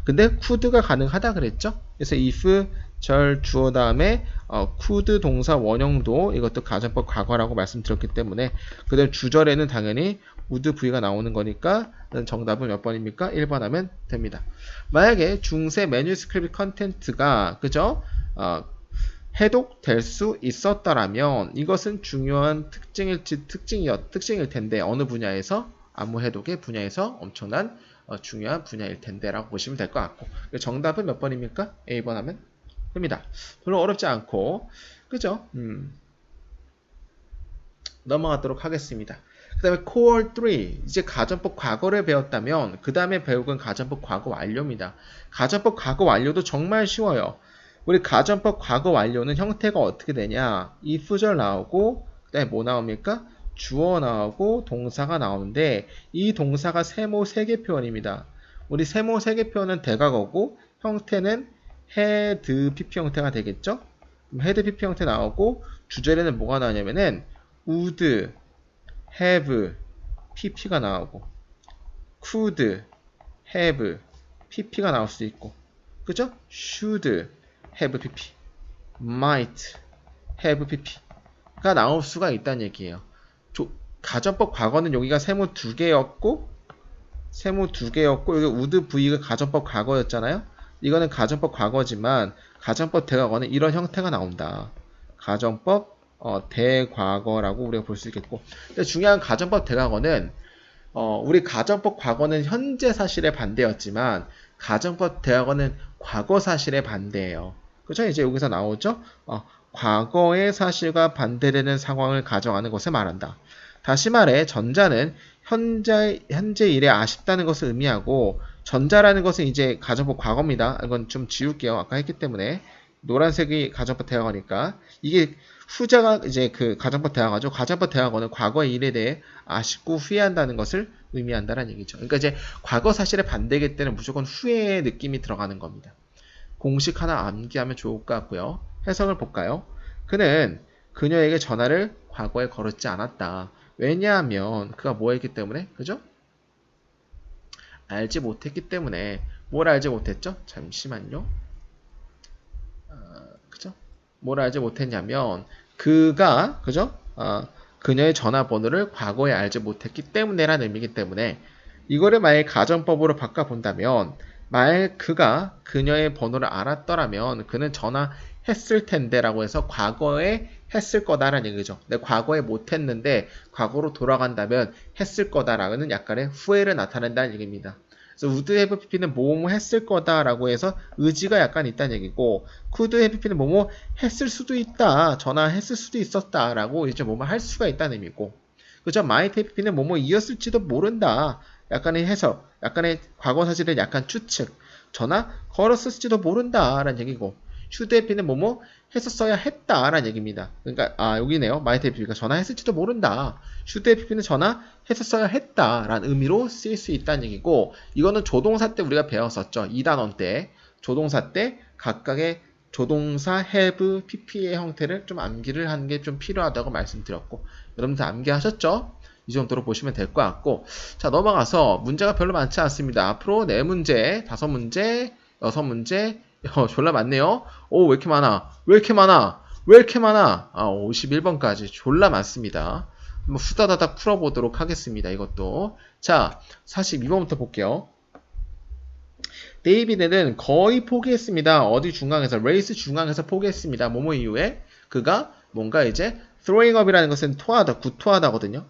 근데 could가 가능하다 그랬죠? 그래서 if 절 주어 다음에 could 동사 원형도 이것도 가정법 과거라고 말씀드렸기 때문에 그다음 주절에는 당연히 would v가 나오는 거니까 정답은 몇 번입니까? 1번 하면 됩니다. 만약에 중세 매뉴스크립트 컨텐츠가 그죠? 해독될 수 있었더라면 이것은 중요한 특징일 텐데 어느 분야에서 암호 해독의 분야에서 엄청난 중요한 분야일 텐데 라고 보시면 될 것 같고 정답은 몇 번입니까? A번 하면 됩니다. 별로 어렵지 않고 그죠? 넘어가도록 하겠습니다. 그 다음에 Core 3 이제 가정법 과거를 배웠다면 그 다음에 배울 건 가정법 과거 완료입니다. 가정법 과거 완료도 정말 쉬워요. 우리 가정법 과거 완료는 형태가 어떻게 되냐? if절 나오고 그 다음에 뭐 나옵니까? 주어 나오고 동사가 나오는데 이 동사가 세모 3개 표현입니다. 우리 세모 3개 표현은 대과거고 형태는 had pp 형태가 되겠죠? had pp 형태 나오고 주절에는 뭐가 나오냐면은 would, have, pp가 나오고 could, have, pp가 나올 수 있고 그죠? should, have pp, might, have pp가 나올 수가 있다는 얘기예요. 가정법 과거는 여기가 세모 2개였고 여기 would v가 가정법 과거였잖아요. 이거는 가정법 과거지만 가정법 대과거는 이런 형태가 나온다. 가정법 대과거라고 우리가 볼 수 있겠고 근데 중요한 가정법 대과거는 우리 가정법 과거는 현재 사실에 반대였지만 가정법 대과거는 과거 사실에 반대예요. 그죠? 이제 여기서 나오죠? 과거의 사실과 반대되는 상황을 가정하는 것을 말한다. 다시 말해 전자는 현재 일에 아쉽다는 것을 의미하고 전자라는 것은 이제 가정법 과거입니다. 이건 좀 지울게요. 아까 했기 때문에 노란색이 가정법 대화거니까 이게 후자가 이제 그 가정법 대화거죠. 가정법 대화거는 과거의 일에 대해 아쉽고 후회한다는 것을 의미한다는 얘기죠. 그러니까 이제 과거 사실에 반대이기 때문에 무조건 후회의 느낌이 들어가는 겁니다. 공식 하나 암기하면 좋을 것 같고요. 해석을 볼까요? 그는 그녀에게 전화를 과거에 걸었지 않았다. 왜냐하면 그가 뭐 했기 때문에? 그죠? 알지 못했기 때문에. 뭘 알지 못했죠? 잠시만요. 그죠? 뭘 알지 못했냐면 그가 그죠? 그녀의 전화번호를 과거에 알지 못했기 때문에라는 의미이기 때문에 이거를 만약 가정법으로 바꿔본다면 만약 그가 그녀의 번호를 알았더라면 그는 전화했을 텐데 라고 해서 과거에 했을 거다라는 얘기죠. 근데 과거에 못했는데 과거로 돌아간다면 했을 거다라는 약간의 후회를 나타낸다는 얘기입니다. 그래서 would have pp는 뭐뭐 했을 거다라고 해서 의지가 약간 있다는 얘기고 could have pp는 뭐뭐 했을 수도 있다. 전화했을 수도 있었다라고 이제 뭐뭐 할 수가 있다는 의미고 그죠? might have pp는 뭐뭐 이었을지도 모른다. 약간의 해석, 약간의 과거 사실을 약간 추측, 전화 걸었을지도 모른다라는 얘기고 should have pp는 뭐뭐 했었어야 했다라는 얘기입니다. 그러니까 여기네요. might have pp가 전화했을지도 모른다. should have pp는 전화했었어야 했다라는 의미로 쓰일 수 있다는 얘기고 이거는 조동사 때 우리가 배웠었죠. 2단원 때 조동사 때 각각의 조동사 have pp의 형태를 좀 암기를 하는 게 좀 필요하다고 말씀드렸고 여러분들 암기하셨죠? 이 정도로 보시면 될 것 같고 자 넘어가서 문제가 별로 많지 않습니다. 앞으로 4문제, 5문제, 6문제 졸라 많네요. 오, 왜 이렇게 많아? 왜 이렇게 많아? 51번까지 졸라 많습니다. 한번 후다다닥 풀어보도록 하겠습니다. 이것도. 자, 42번부터 볼게요. 데이비드는 거의 포기했습니다. 어디 중앙에서, 레이스 중앙에서 포기했습니다. 뭐뭐 이유에? 그가 뭔가 이제 throwing up이라는 것은 토하다, 구토하다거든요.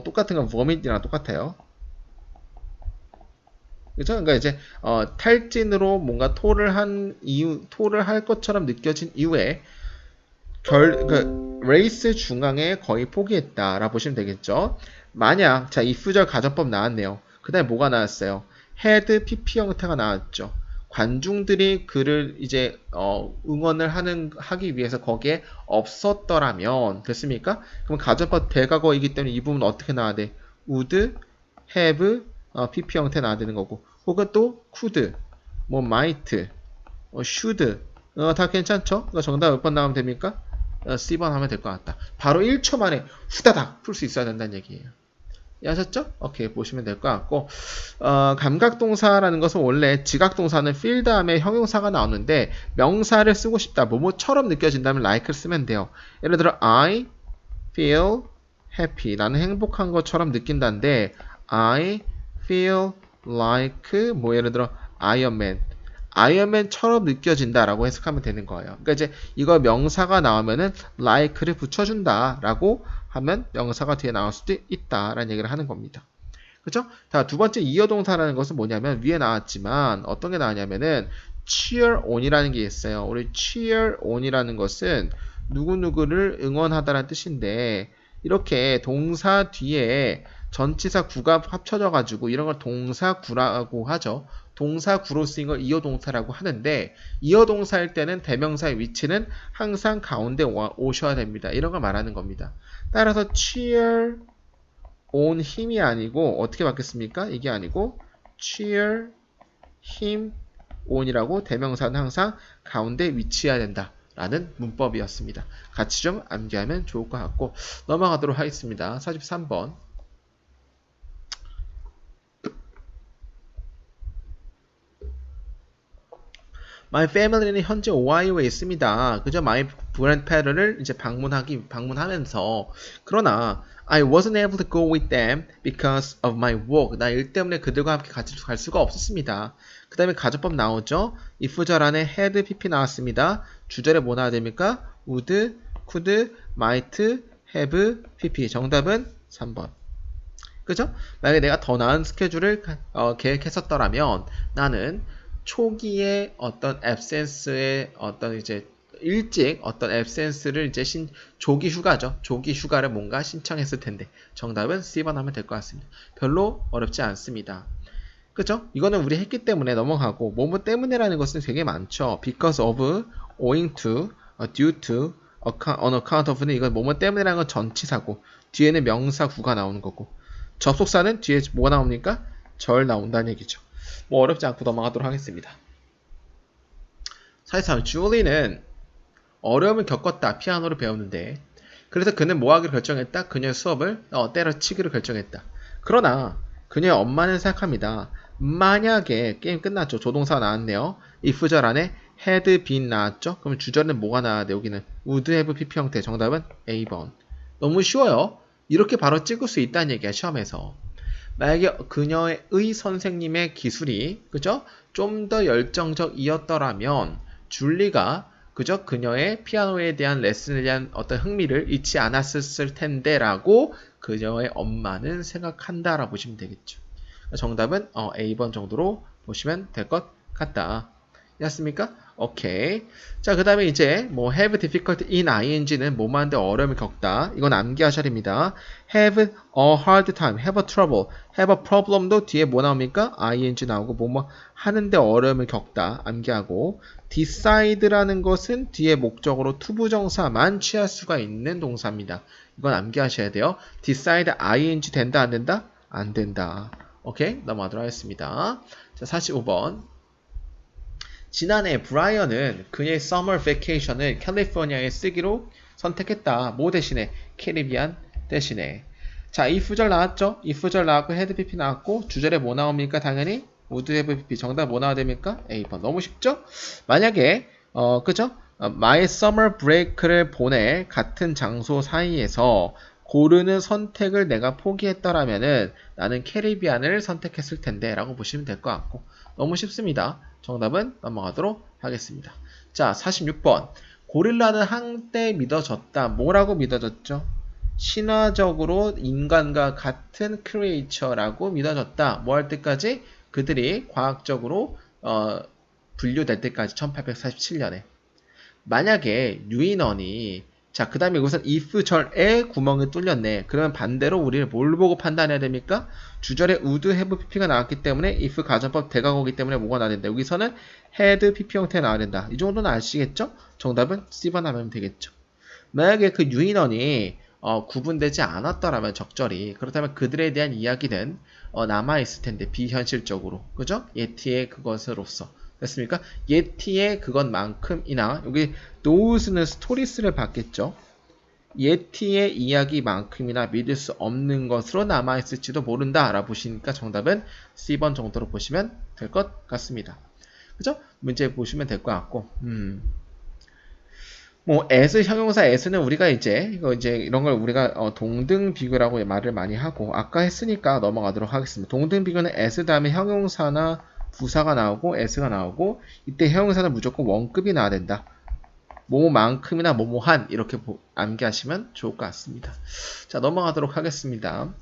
똑같은 건 vomit이랑 똑같아요. 그죠? 그러니까 이제 탈진으로 뭔가 토를 할 것처럼 느껴진 이후에 그 레이스 중앙에 거의 포기했다라고 보시면 되겠죠. 만약 자, 이 fu절 가정법 나왔네요. 그다음에 뭐가 나왔어요? had pp 형태가 나왔죠. 관중들이 그를 이제 응원을 하기 위해서 거기에 없었더라면 됐습니까? 그럼 가정법 대과거이기 때문에 이 부분 어떻게 나와야 돼? would, have, pp 형태 나와야 되는 거고, 혹은 또 could, 뭐 might, should, 다 괜찮죠? 그러니까 정답 몇 번 나오면 됩니까? C번 하면 될 것 같다. 바로 1초 만에 후다닥 풀 수 있어야 된다는 얘기예요. 이해하셨죠? 오케이, 보시면 될 것 같고, 감각동사라는 것은 원래 지각동사는 feel 다음에 형용사가 나오는데 명사를 쓰고 싶다, 뭐뭐처럼 느껴진다면 like를 쓰면 돼요. 예를 들어 I feel happy, 나는 행복한 것처럼 느낀다는데 I feel like 뭐 예를 들어 아이언맨처럼 느껴진다라고 해석하면 되는 거예요. 그러니까 이제 이거 명사가 나오면은 like를 붙여준다라고 하면 명사가 뒤에 나올 수도 있다라는 얘기를 하는 겁니다. 그렇죠? 자, 두 번째 이어동사라는 것은 뭐냐면 위에 나왔지만 어떤 게 나왔냐면은 cheer on이라는 게 있어요. 우리 cheer on이라는 것은 누구누구를 응원하다라는 뜻인데 이렇게 동사 뒤에 전치사 구가 합쳐져 가지고 이런 걸 동사구라고 하죠. 동사구로 쓰인 걸 이어동사라고 하는데 이어동사일 때는 대명사의 위치는 항상 가운데 오셔야 됩니다. 이런 걸 말하는 겁니다. 따라서 cheer on him이 아니고 어떻게 바뀌었습니까? 이게 아니고 cheer him on이라고 대명사는 항상 가운데 위치해야 된다 라는 문법이었습니다. 같이 좀 암기하면 좋을 것 같고 넘어가도록 하겠습니다. 43번. My family는 현재 오하이오에 있습니다. 그저 my grandparent를 이제 방문하면서 그러나 I wasn't able to go with them because of my work. 나 일 때문에 그들과 함께 같이 갈 수가 없었습니다. 그 다음에 가정법 나오죠. if절 안에 had, pp 나왔습니다. 주절에 뭐 나와야 됩니까? would, could, might, have, pp. 정답은 3번. 그죠? 만약에 내가 더 나은 스케줄을 계획했었더라면 나는 초기에 어떤 absence의 어떤 이제 일찍 어떤 absence를 이제 조기 휴가죠. 조기 휴가를 뭔가 신청했을 텐데 정답은 C번 하면 될 것 같습니다. 별로 어렵지 않습니다. 그죠? 이거는 우리 했기 때문에 넘어가고 뭐뭐 때문에라는 것은 되게 많죠. because of, owing to, due to, on account of는 이건 뭐뭐 때문에라는 건 전치사고 뒤에는 명사 구가 나오는 거고 접속사는 뒤에 뭐가 나옵니까? 절 나온다는 얘기죠. 뭐 어렵지 않고 넘어가도록 하겠습니다. 43. 줄리는 어려움을 겪었다. 피아노를 배우는데 그래서 그는 뭐 하기로 결정했다? 그녀의 수업을 때려치기로 결정했다. 그러나 그녀의 엄마는 생각합니다. 만약에 게임 끝났죠. 조동사가 나왔네요. if절 안에 had been 나왔죠. 그럼 주절은 뭐가 나와야 돼? 여기는 would have pp 형태. 정답은 A번. 너무 쉬워요. 이렇게 바로 찍을 수 있다는 얘기야. 시험에서. 만약에 그녀의 선생님의 기술이 그죠? 좀 더 열정적이었더라면 줄리가 그죠? 그녀의 피아노에 대한 레슨에 대한 어떤 흥미를 잊지 않았을 텐데 라고 그녀의 엄마는 생각한다라고 보시면 되겠죠. 정답은 A번 정도로 보시면 될 것 같다. 이해했습니까? 오케이. 자, 그 다음에 이제 뭐 have difficulty in ing는 뭐뭐 하는데 어려움을 겪다. 이건 암기하셔야 됩니다. have a hard time, have a trouble, have a problem도 뒤에 뭐 나옵니까? ing 나오고 뭐뭐 하는데 어려움을 겪다. 암기하고 decide라는 것은 뒤에 목적으로 투부정사만 취할 수가 있는 동사입니다. 이건 암기하셔야 돼요. decide ing 된다 안 된다? 안 된다. 오케이? 넘어가도록 하겠습니다. 자, 45번. 지난해 브라이언은 그의 서머 베케이션을 캘리포니아에 쓰기로 선택했다. 뭐 대신에? 캐리비안 대신에. 자, if절 나왔죠? if절 나왔고 had pp 나왔고 주절에 뭐 나옵니까? 당연히 would have pp. 정답 뭐 나와야 됩니까? A번. 너무 쉽죠? 만약에 그죠? my summer break를 보낼 같은 장소 사이에서 고르는 선택을 내가 포기했더라면은 나는 캐리비안을 선택했을 텐데 라고 보시면 될 것 같고 너무 쉽습니다. 정답은 넘어가도록 하겠습니다. 자, 46번. 고릴라는 한때 믿어졌다. 뭐라고 믿어졌죠? 신화적으로 인간과 같은 크리에이처라고 믿어졌다. 뭐 할 때까지? 그들이 과학적으로 분류될 때까지 1847년에 만약에 유인원이 자, 그 다음에 이것은 if 절에 구멍이 뚫렸네. 그러면 반대로 우리는 뭘 보고 판단해야 됩니까? 주절에 would, have, pp가 나왔기 때문에 if 가정법 대각어기 때문에 뭐가 나와야 된다. 여기서는 had, pp 형태 나와야 된다. 이 정도는 아시겠죠? 정답은 C번 하면 되겠죠. 만약에 그 유인원이 구분되지 않았더라면 적절히 그렇다면 그들에 대한 이야기는 남아있을 텐데 비현실적으로 그죠? 예티의 그것으로서 됐습니까? 예티의 그것만큼이나 여기 those는 스토리스를 받겠죠. 예티의 이야기만큼이나 믿을 수 없는 것으로 남아있을지도 모른다 알아보시니까 정답은 C번 정도로 보시면 될 것 같습니다. 그죠? 문제 보시면 될 것 같고 뭐 as 형용사 as는 우리가 이제 이런 걸 우리가 동등 비교라고 말을 많이 하고 아까 했으니까 넘어가도록 하겠습니다. 동등 비교는 as 다음에 형용사나 부사가 나오고 as가 나오고 이때 형용사는 무조건 원급이 나와야 된다. 뭐뭐만큼이나 뭐뭐한 이렇게 암기하시면 좋을 것 같습니다. 자 넘어가도록 하겠습니다.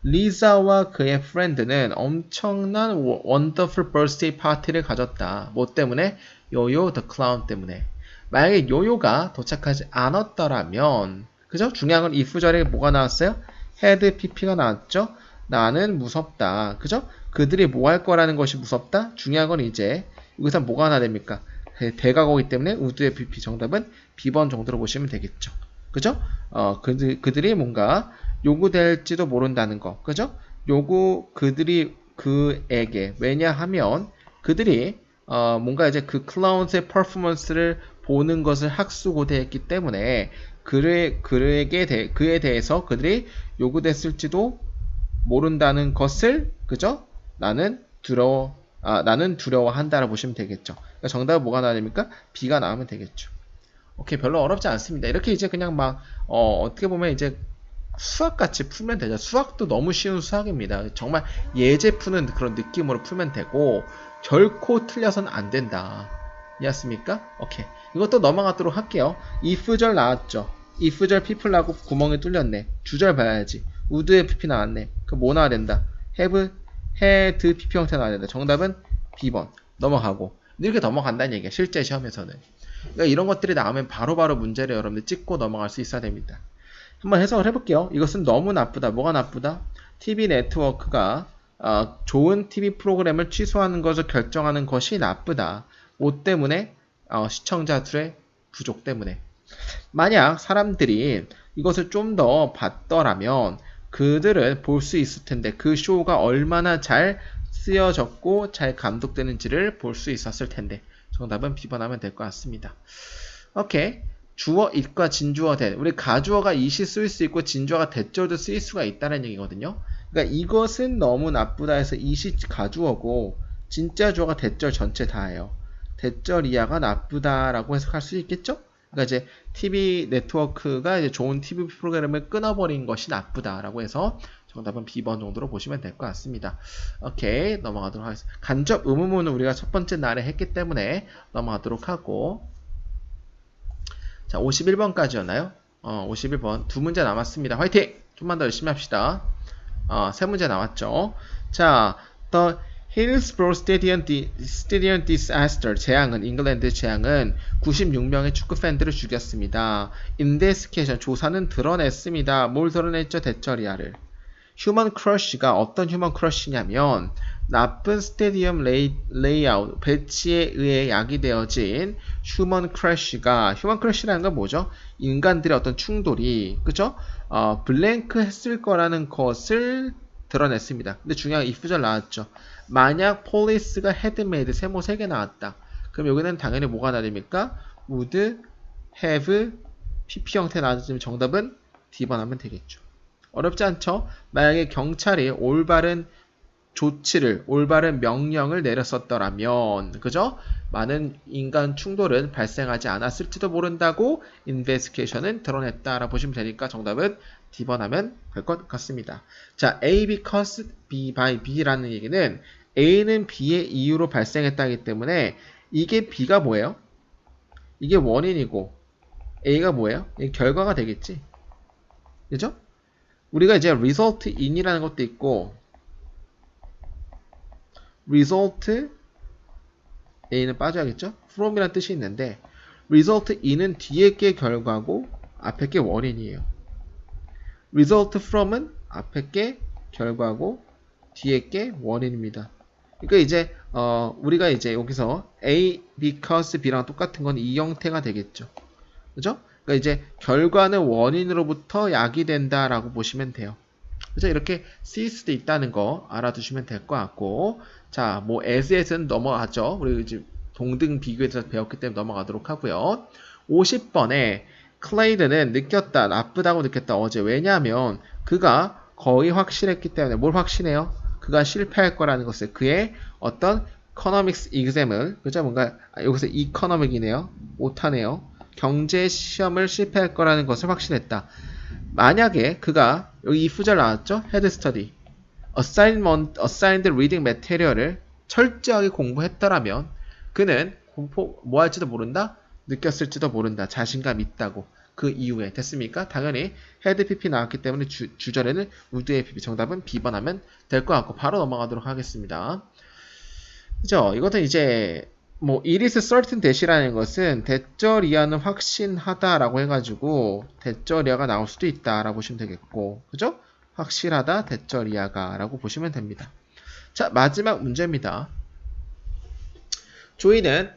리사와 그의 프렌드는 엄청난 원더풀 버스데이 파티를 가졌다. 뭐 때문에? 요요 더 클라운 때문에. 만약에 요요가 도착하지 않았더라면 그죠? 중요한 건 if 절에 뭐가 나왔어요? had pp가 나왔죠? 나는 무섭다. 그죠? 그들이 뭐 할 거라는 것이 무섭다? 중요한 건 이제 여기서 뭐가 하나 됩니까? 대각어이기 때문에 would의 pp 정답은 B번 정도로 보시면 되겠죠. 그죠? 그들이 뭔가 요구될지도 모른다는 거. 그죠? 그들이 그에게 왜냐하면 그들이 뭔가 이제 그 클라운스의 퍼포먼스를 보는 것을 학수고대했기 때문에 그에 대해서 그들이 요구됐을지도 모른다는 것을 그죠? 나는 두려워한다라고 보시면 되겠죠. 그러니까 정답은 뭐가 나와야 됩니까? B가 나오면 되겠죠. 오케이, 별로 어렵지 않습니다. 이렇게 이제 그냥 막 어떻게 보면 이제 수학같이 풀면 되죠. 수학도 너무 쉬운 수학입니다. 정말 예제 푸는 그런 느낌으로 풀면 되고 결코 틀려서는 안 된다. 이해했습니까? 오케이. 이것도 넘어가도록 할게요. if절 나왔죠. if절 people 나고 구멍이 뚫렸네. 주절 봐야지. would의 pp 나왔네. 그럼 뭐 나와야 된다? have, had, pp 형태 나와야 된다. 정답은 B번. 넘어가고. 이렇게 넘어간다는 얘기야. 실제 시험에서는. 그러니까 이런 것들이 나오면 바로바로 문제를 여러분들 찍고 넘어갈 수 있어야 됩니다. 한번 해석을 해볼게요. 이것은 너무 나쁘다. 뭐가 나쁘다? TV 네트워크가 좋은 TV 프로그램을 취소하는 것을 결정하는 것이 나쁘다. 뭐 때문에? 시청자들의 부족 때문에. 만약 사람들이 이것을 좀 더 봤더라면 그들은 볼 수 있을 텐데 그 쇼가 얼마나 잘 쓰여졌고 잘 감독되는지를 볼 수 있었을 텐데 정답은 B번 하면 될 것 같습니다. 오케이. 주어 it과 진주어 that. 우리 가주어가 it이 쓰일 수 있고 진주어가 that절도 쓰일 수가 있다는 얘기거든요. 그러니까 이것은 너무 나쁘다 해서 it이 가주어고 진짜 주어가 that절 전체 다예요. that절 이하가 나쁘다라고 해석할 수 있겠죠? 그러니까 이제 TV 네트워크가 이제 좋은 TV 프로그램을 끊어버린 것이 나쁘다라고 해서 정답은 B번 정도로 보시면 될 것 같습니다. 오케이, 넘어가도록 하겠습니다. 간접 의문문은 우리가 첫 번째 날에 했기 때문에 넘어가도록 하고 자, 51번까지였나요? 51번. 두 문제 남았습니다. 화이팅! 좀만 더 열심히 합시다. 세 문제 나왔죠. 자, The Hillsborough Stadium Disaster 재앙은 잉글랜드 재앙은 96명의 축구 팬들을 죽였습니다. Investigation 조사는 드러냈습니다. 뭘 드러냈죠? 대처리아를. 휴먼 크러쉬가 어떤 휴먼 크러쉬냐면 나쁜 스테디움 레이아웃 배치에 의해 야기되어진 휴먼 크러쉬라는 건 뭐죠? 인간들의 어떤 충돌이 그죠? 블랭크 했을 거라는 것을 드러냈습니다. 근데 중요한 if절 나왔죠. 만약 폴리스가 헤드메이드 세모 3개 나왔다. 그럼 여기는 당연히 뭐가 나됩니까? would, have, pp 형태 나왔으면 정답은 D번 하면 되겠죠. 어렵지 않죠? 만약에 경찰이 올바른 명령을 내렸었더라면, 그죠? 많은 인간 충돌은 발생하지 않았을지도 모른다고 investigation은 드러냈다라고 보시면 되니까 정답은 D번 하면 될 것 같습니다. 자, A because B by B라는 얘기는 A는 B의 이유로 발생했다기 때문에 이게 B가 뭐예요? 이게 원인이고 A가 뭐예요? 이게 결과가 되겠지. 그죠? 우리가 이제 result in이라는 것도 있고 result A는 빠져야겠죠? from이란 뜻이 있는데 result in은 뒤에 게 결과고 앞에 게 원인이에요. result from은 앞에 게 결과고 뒤에 게 원인입니다. 그러니까 이제 우리가 이제 여기서 A because B랑 똑같은 건 이 형태가 되겠죠. 그죠? 그러니까 이제 결과는 원인으로부터 야기된다라고 보시면 돼요. 그죠? 이렇게 쓸 수도 있다는 거 알아두시면 될 것 같고, 자, 뭐 as는 넘어가죠. 우리 이제 동등 비교에 대해서 배웠기 때문에 넘어가도록 하고요. 50번에 클레이드는 느꼈다, 나쁘다고 느꼈다 어제. 왜냐하면 그가 거의 확실했기 때문에. 뭘 확신해요? 그가 실패할 거라는 것을, 그의 어떤 economics exam을, 그죠? 뭔가 여기서 economic이네요. 못하네요. 경제 시험을 실패할 거라는 것을 확신했다. 만약에 그가 여기 이 후절 나왔죠? head study, assigned reading material을 철저하게 공부했더라면 그는 뭐 할지도 모른다? 느꼈을지도 모른다. 자신감 있다고. 그 이후에 됐습니까? 당연히 헤드 PP 나왔기 때문에 주절에는 우드의 PP, 정답은 B번 하면 될 것 같고 바로 넘어가도록 하겠습니다. 그죠? 이것은 이제 뭐 it is certain that이라는 것은 대절 이하는 확신하다라고 해가지고 대절 이하가 나올 수도 있다라고 보시면 되겠고, 그죠? 확실하다 대절 이하가라고 보시면 됩니다. 자, 마지막 문제입니다. 조이는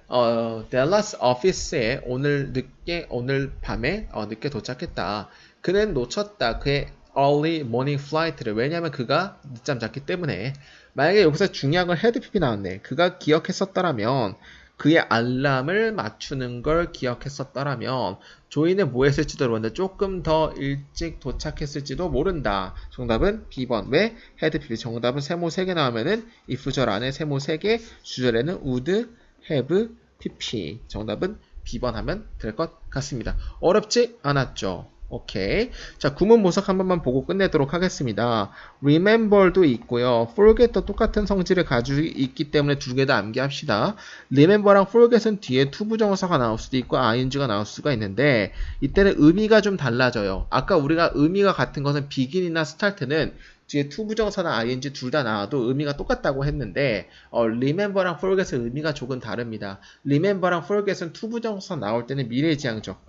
댈러스 오피스에 오늘 밤에 늦게 도착했다. 그는 놓쳤다. 그의 early morning flight를. 왜냐하면 그가 늦잠 잤기 때문에. 만약에 여기서 중요한 건 헤드 PP 나왔네. 그가 기억했었더라면, 그의 알람을 맞추는 걸 기억했었더라면 조이는 뭐 했을지도 모른다. 조금 더 일찍 도착했을지도 모른다. 정답은 B번. 왜? 헤드 PP. 정답은 세모 3개 나오면은 if 절 안에 세모 3개, 주절에는 would, have, pp. 정답은 B번 하면 될 것 같습니다. 어렵지 않았죠? 오케이. 자, 구문 모석 한 번만 보고 끝내도록 하겠습니다. remember도 있고요. forget도 똑같은 성질을 가지고 있기 때문에 두 개 다 암기합시다. remember랑 forget은 뒤에 투부정사가 나올 수도 있고 ing가 나올 수가 있는데 이때는 의미가 좀 달라져요. 아까 우리가 의미가 같은 것은 begin이나 start는 뒤에 투부정사나 ing 둘 다 나와도 의미가 똑같다고 했는데 remember랑 forget은 의미가 조금 다릅니다. remember랑 forget은 투부정사 나올 때는 미래지향적,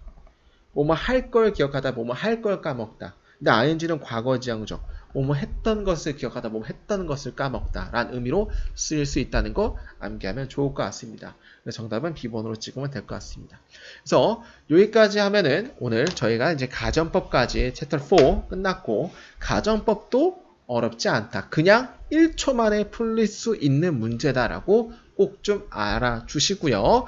뭐뭐 할 걸 기억하다, 뭐뭐 할 걸 까먹다. 근데 ing는 과거지향적, 뭐뭐 했던 것을 기억하다, 뭐뭐 했던 것을 까먹다 라는 의미로 쓰일 수 있다는 거 암기하면 좋을 것 같습니다. 그래서 정답은 B번으로 찍으면 될 것 같습니다. 그래서 여기까지 하면은 오늘 저희가 이제 가정법까지 챕터 4 끝났고, 가정법도 어렵지 않다. 그냥 1초 만에 풀릴 수 있는 문제다라고 꼭 좀 알아주시고요.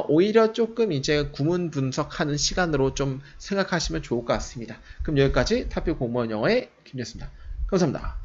오히려 조금 이제 구문 분석하는 시간으로 좀 생각하시면 좋을 것 같습니다. 그럼 여기까지 탑뷰 공무원 영어의 김였습니다. 감사합니다.